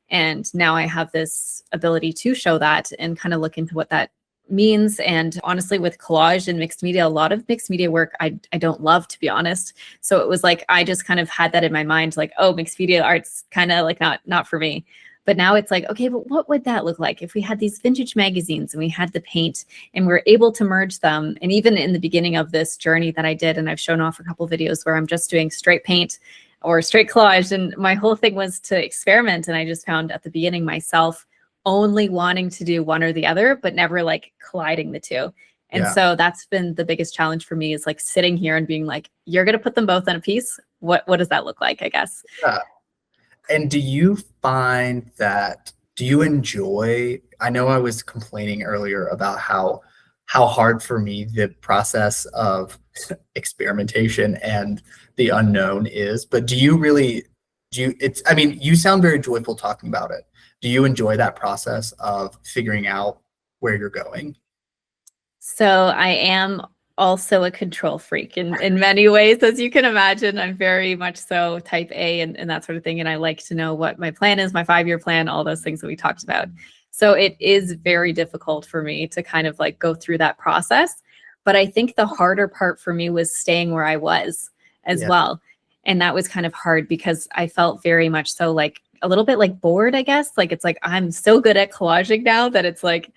And now I have this ability to show that and kind of look into what that means. And honestly, with collage and mixed media, a lot of mixed media work I don't love, to be honest. So it was like I just kind of had that in my mind, like, oh, mixed media art's kind of like not for me. But now it's like, okay, but what would that look like if we had these vintage magazines and we had the paint and we're able to merge them? And even in the beginning of this journey that I did, and I've shown off a couple videos where I'm just doing straight paint or straight collage, and my whole thing was to experiment. And I just found at the beginning myself only wanting to do one or the other, but never like colliding the two. And so that's been the biggest challenge for me, is like sitting here and being like, you're going to put them both in a piece. What does that look like, I guess? Yeah. And do you enjoy, I know I was complaining earlier about how hard for me the process of experimentation and the unknown is, but you sound very joyful talking about it. Do you enjoy that process of figuring out where you're going? So I am also a control freak in many ways, as you can imagine. I'm very much so type A and that sort of thing. And I like to know what my plan is, my 5-year plan, all those things that we talked about. So it is very difficult for me to kind of like go through that process. But I think the harder part for me was staying where I was as well. And that was kind of hard because I felt very much so like a little bit like bored, I guess. Like, it's like, I'm so good at collaging now that it's like,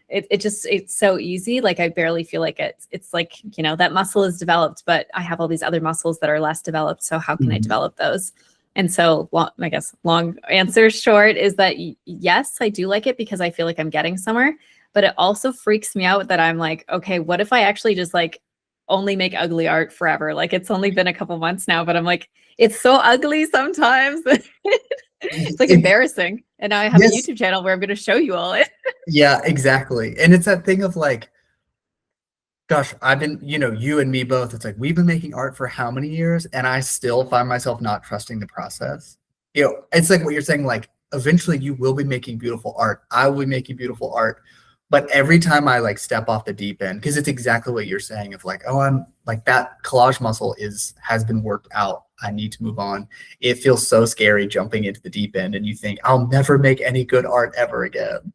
it's so easy. Like, I barely feel like it's like, that muscle is developed, but I have all these other muscles that are less developed. So how can I develop those? And so I guess long answer short is that yes, I do like it because I feel like I'm getting somewhere, but it also freaks me out that I'm like, okay, what if I actually just like only make ugly art forever? Like, it's only been a couple months now, but I'm like, it's so ugly sometimes. It's like embarrassing. And now I have a YouTube channel where I'm going to show you all it. Yeah, exactly. And it's that thing of like, gosh, I've been, you and me both, it's like, we've been making art for how many years? And I still find myself not trusting the process. It's like what you're saying, like, eventually you will be making beautiful art. I will be making beautiful art. But every time I like step off the deep end, because it's exactly what you're saying of like, oh, I'm like, that collage muscle has been worked out. I need to move on. It feels so scary jumping into the deep end, and you think, I'll never make any good art ever again.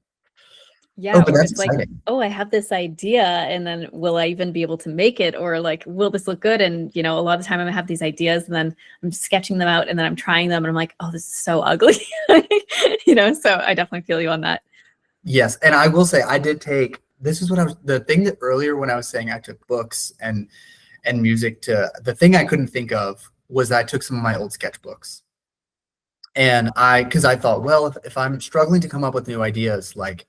Yeah, but or that's it's like, oh, I have this idea, and then will I even be able to make it? Or like, will this look good? And, a lot of the time I have these ideas and then I'm sketching them out and then I'm trying them and I'm like, oh, this is so ugly. So I definitely feel you on that. Yes. And I will say, the thing that earlier when I was saying I took books and music, the thing I couldn't think of was that I took some of my old sketchbooks. And because I thought, well, if I'm struggling to come up with new ideas, like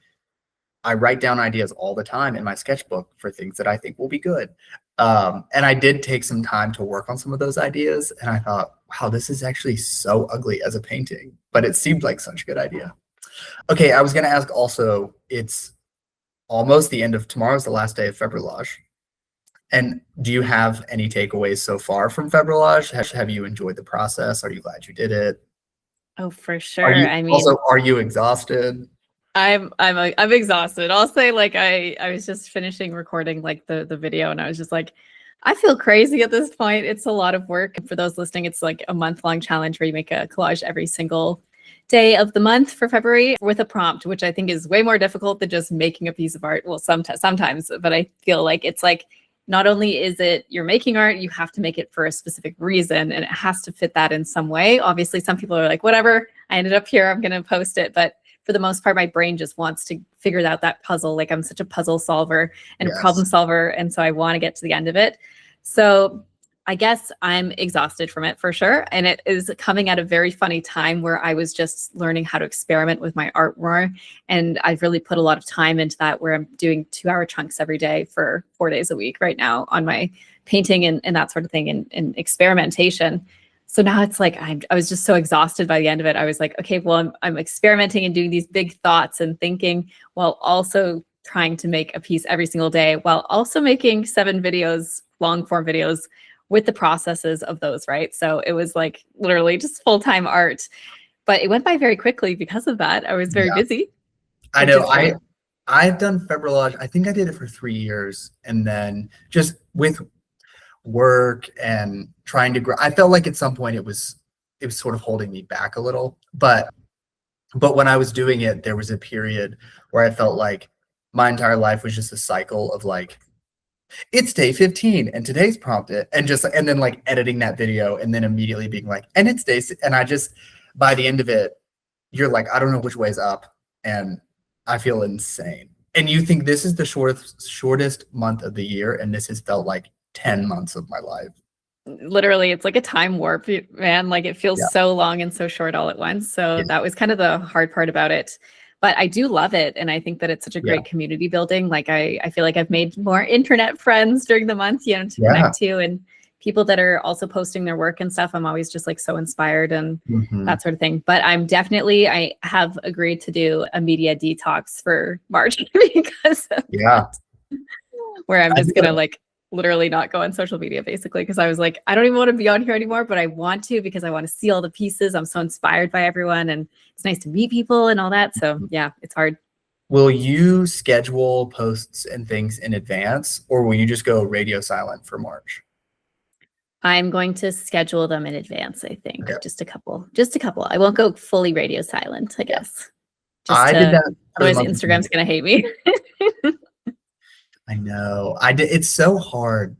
I write down ideas all the time in my sketchbook for things that I think will be good. And I did take some time to work on some of those ideas. And I thought, wow, this is actually so ugly as a painting, but it seemed like such a good idea. Okay, I was going to ask also, it's almost the end of tomorrow's the last day of February. And do you have any takeaways so far from February? Have you enjoyed the process? Are you glad you did it? Oh, for sure. I mean, also, are you exhausted? I'm exhausted. I'll say, like, I was just finishing recording like the video, and I was just like, I feel crazy at this point. It's a lot of work. And for those listening, it's like a month-long challenge where you make a collage every single day of the month for February with a prompt, which I think is way more difficult than just making a piece of art. Well, sometimes, but I feel like it's like, not only is it you're making art, you have to make it for a specific reason, and it has to fit that in some way. Obviously, some people are like, whatever, I ended up here, I'm going to post it. But for the most part, my brain just wants to figure out that puzzle. Like, I'm such a puzzle solver and Yes. problem solver. And so I want to get to the end of it. So I guess I'm exhausted from it for sure. And it is coming at a very funny time where I was just learning how to experiment with my art more. And I've really put a lot of time into that, where I'm doing 2-hour chunks every day for 4 days a week right now on my painting and that sort of thing, and experimentation. So now it's like, I was just so exhausted by the end of it. I was like, okay, well, I'm experimenting and doing these big thoughts and thinking, while also trying to make a piece every single day, while also making 7 videos, long form videos, with the processes of those, right? So it was like literally just full-time art, but it went by very quickly because of that. I was very busy. I know. I've done February. I think I did it for 3 years, and then just with work and trying to grow, I felt like at some point it was sort of holding me back a little. But when I was doing it, there was a period where I felt like my entire life was just a cycle of like, it's day 15 and today's prompted, and then like editing that video and then immediately being like, and it's day, and I just, by the end of it, you're like, I don't know which way's up, and I feel insane. And you think this is the shortest month of the year, and this has felt like 10 months of my life. Literally, it's like a time warp, man. Like, it feels so long and so short all at once. So that was kind of the hard part about it. But I do love it. And I think that it's such a great community building. Like, I feel like I've made more internet friends during the month, to connect to, and people that are also posting their work and stuff. I'm always just like so inspired and that sort of thing. But I have agreed to do a media detox for March because of that, where I'm just going to like literally not go on social media, basically, because I was like, I don't even want to be on here anymore, but I want to, because I want to see all the pieces. I'm so inspired by everyone, and it's nice to meet people and all that. So yeah, it's hard. Will you schedule posts and things in advance, or will you just go radio silent for March? I'm going to schedule them in advance, I think. Okay. Just a couple. I won't go fully radio silent, I guess. I did that. Otherwise Instagram's going to hate me. I know. It's so hard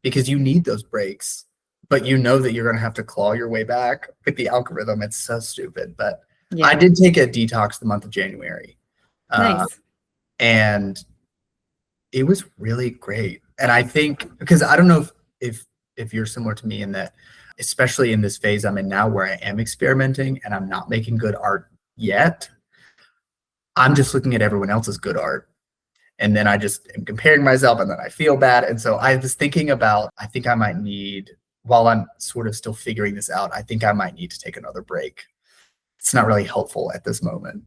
because you need those breaks, but you know that you're going to have to claw your way back with the algorithm. It's so stupid. But I did take a detox the month of January. Nice. And it was really great. And I think, because I don't know if you're similar to me in that, especially in this phase I'm in now where I am experimenting and I'm not making good art yet, I'm just looking at everyone else's good art. And then I just am comparing myself, and then I feel bad. And so I was thinking about, I think I might need, while I'm sort of still figuring this out, I think I might need to take another break. It's not really helpful at this moment.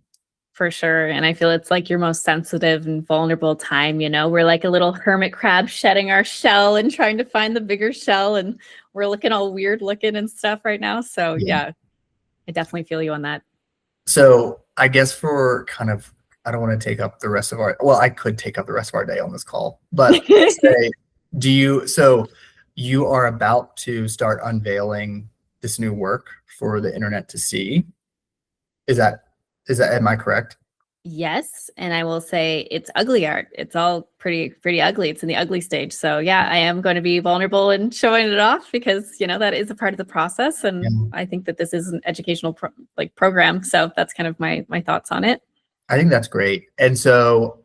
For sure. And I feel it's like your most sensitive and vulnerable time, we're like a little hermit crab shedding our shell and trying to find the bigger shell, and we're looking all weird looking and stuff right now. So yeah, I definitely feel you on that. So I guess for kind of, I don't want to take up the rest of I could take up the rest of our day on this call, but say, so you are about to start unveiling this new work for the internet to see. Am I correct? Yes. And I will say it's ugly art. It's all pretty ugly. It's in the ugly stage. So yeah, I am going to be vulnerable and showing it off, because, that is a part of the process. And I think that this is an educational program. So that's kind of my thoughts on it. I think that's great. And so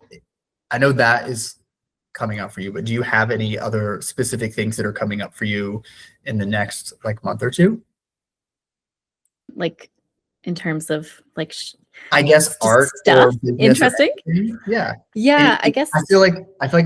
I know that is coming up for you, but do you have any other specific things that are coming up for you in the next month or two? in terms of like I guess art stuff or business interesting? or anything. Yeah. Yeah, I guess. I feel like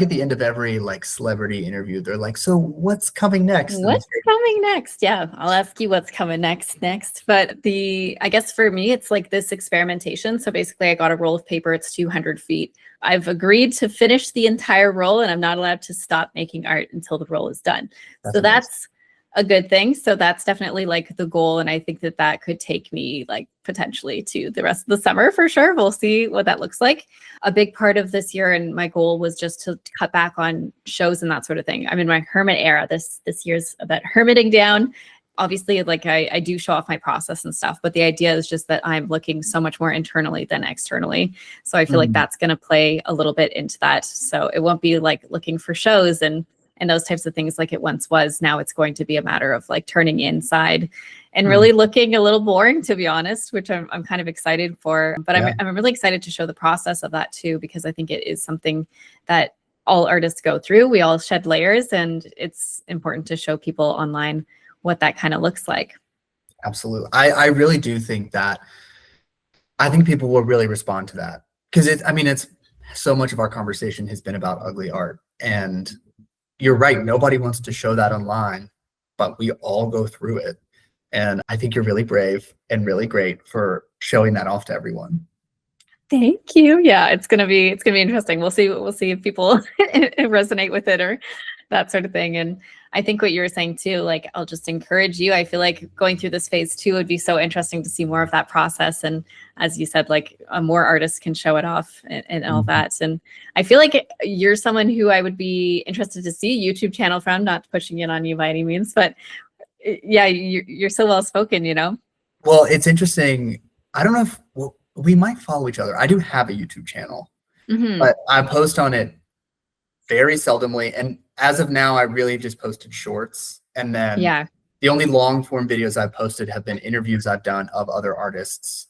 at the end of every like celebrity interview, they're like, "So what's coming next?" And What's coming next? Yeah, I'll ask you what's coming next. But I guess for me, it's like this experimentation. So basically, I got a roll of paper. It's 200 feet. I've agreed to finish the entire roll, and I'm not allowed to stop making art until the roll is done. So that's a good thing. So that's definitely like the goal. And I think that that could take me like potentially to the rest of the summer for sure. We'll see what that looks like. A big part of this year and my goal was just to cut back on shows and that sort of thing. I'm in my hermit era. This year's about hermiting down. Obviously, like I do show off my process and stuff, but the idea is just that I'm looking so much more internally than externally. So I feel like that's going to play a little bit into that. So it won't be like looking for shows and those types of things like it once was. Now it's going to be a matter of like turning inside and really looking a little boring, to be honest, which I'm kind of excited for. But I'm really excited to show the process of that too, because I think it is something that all artists go through. We all shed layers, and it's important to show people online what that kind of looks like. Absolutely. I really do think that, I think people will really respond to that, because it's so much of our conversation has been about ugly art, and you're right. Nobody wants to show that online, but we all go through it. And I think you're really brave and really great for showing that off to everyone. Thank you. Yeah, it's gonna be interesting. We'll see if people resonate with it or that sort of thing. And I think what you were saying too, like I'll just encourage you. I feel like going through this phase too would be so interesting to see more of that process. And as you said, like more artists can show it off and all that. And I feel like you're someone who I would be interested to see a YouTube channel from, not pushing it on you by any means, but yeah, you're so well spoken, you know? Well, it's interesting. I don't know if we might follow each other. I do have a YouTube channel, but I post on it very seldomly. And as of now, I really just posted shorts. And then the only long form videos I've posted have been interviews I've done of other artists.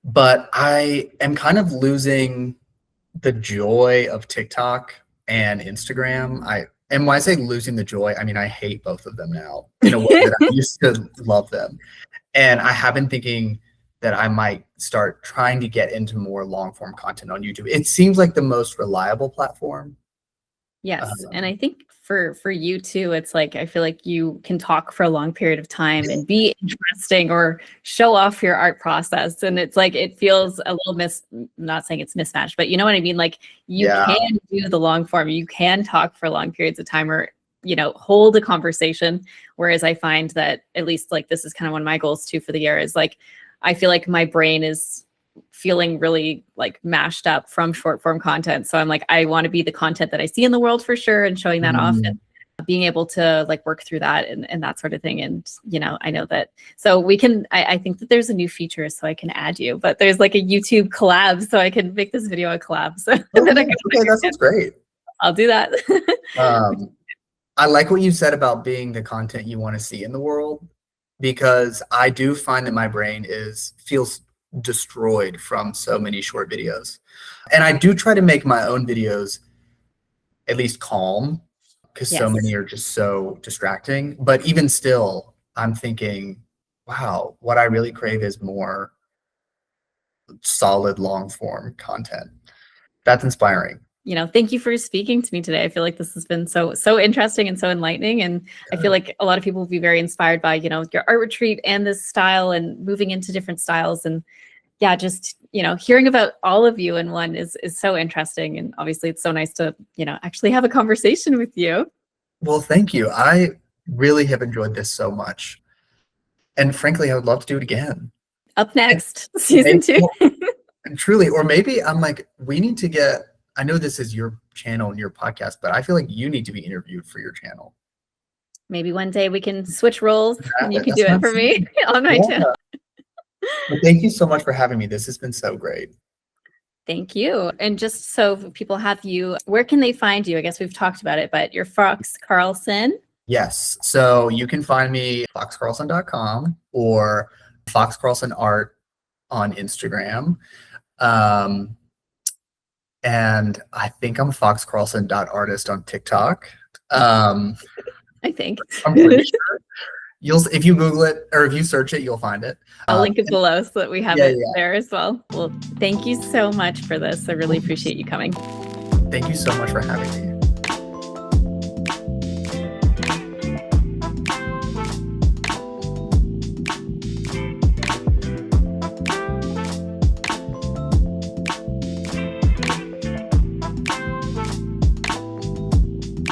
But I am kind of losing the joy of TikTok and Instagram. And when I say losing the joy, I mean, I hate both of them now in a way that I used to love them. And I have been thinking that I might start trying to get into more long form content on YouTube. It seems like the most reliable platform. Yes. And I think for you too, it's like, I feel like you can talk for a long period of time and be interesting or show off your art process. And it's like, it feels a little not saying it's mismatched, but you know what I mean? Like you can do the long form, you can talk for long periods of time or, you know, hold a conversation. Whereas I find that at least like, this is kind of one of my goals too for the year is like, I feel like my brain is feeling really like mashed up from short form content. So I'm like, I want to be the content that I see in the world for sure and showing that off and being able to like work through that and that sort of thing. And, you know, I know that, so we can, I think that there's a new feature so I can add you, but there's like a YouTube collab so I can make this video a collab. So okay, that sounds great. I'll do that. I like what you said about being the content you want to see in the world, because I do find that my brain feels destroyed from so many short videos. And I do try to make my own videos at least calm, because so many are just so distracting. But even still, I'm thinking, wow, what I really crave is more solid long form content. That's inspiring. You know, thank you for speaking to me today. I feel like this has been so interesting and so enlightening. And I feel like a lot of people will be very inspired by, you know, your art retreat and this style and moving into different styles. And yeah, just, you know, hearing about all of you in one is so interesting. And obviously it's so nice to, you know, actually have a conversation with you. Well, thank you. I really have enjoyed this so much. And frankly, I would love to do it again. Up next, season 2. Truly, or maybe I'm like, we need to get, I know this is your channel and your podcast, but I feel like you need to be interviewed for your channel. Maybe one day we can switch roles and you can do it for me on my channel. Well, thank you so much for having me. This has been so great. Thank you. And just so people have you, where can they find you? I guess we've talked about it, but you're Fox Carlson. Yes. So you can find me foxcarlson.com or Fox Carlson Art on Instagram. And I think I'm foxcarlson.artist on TikTok. I think. I'm pretty sure. if you Google it or if you search it, you'll find it. I'll link it below so that we have Yeah, it yeah. there as well. Well, thank you so much for this. I really appreciate you coming. Thank you so much for having me.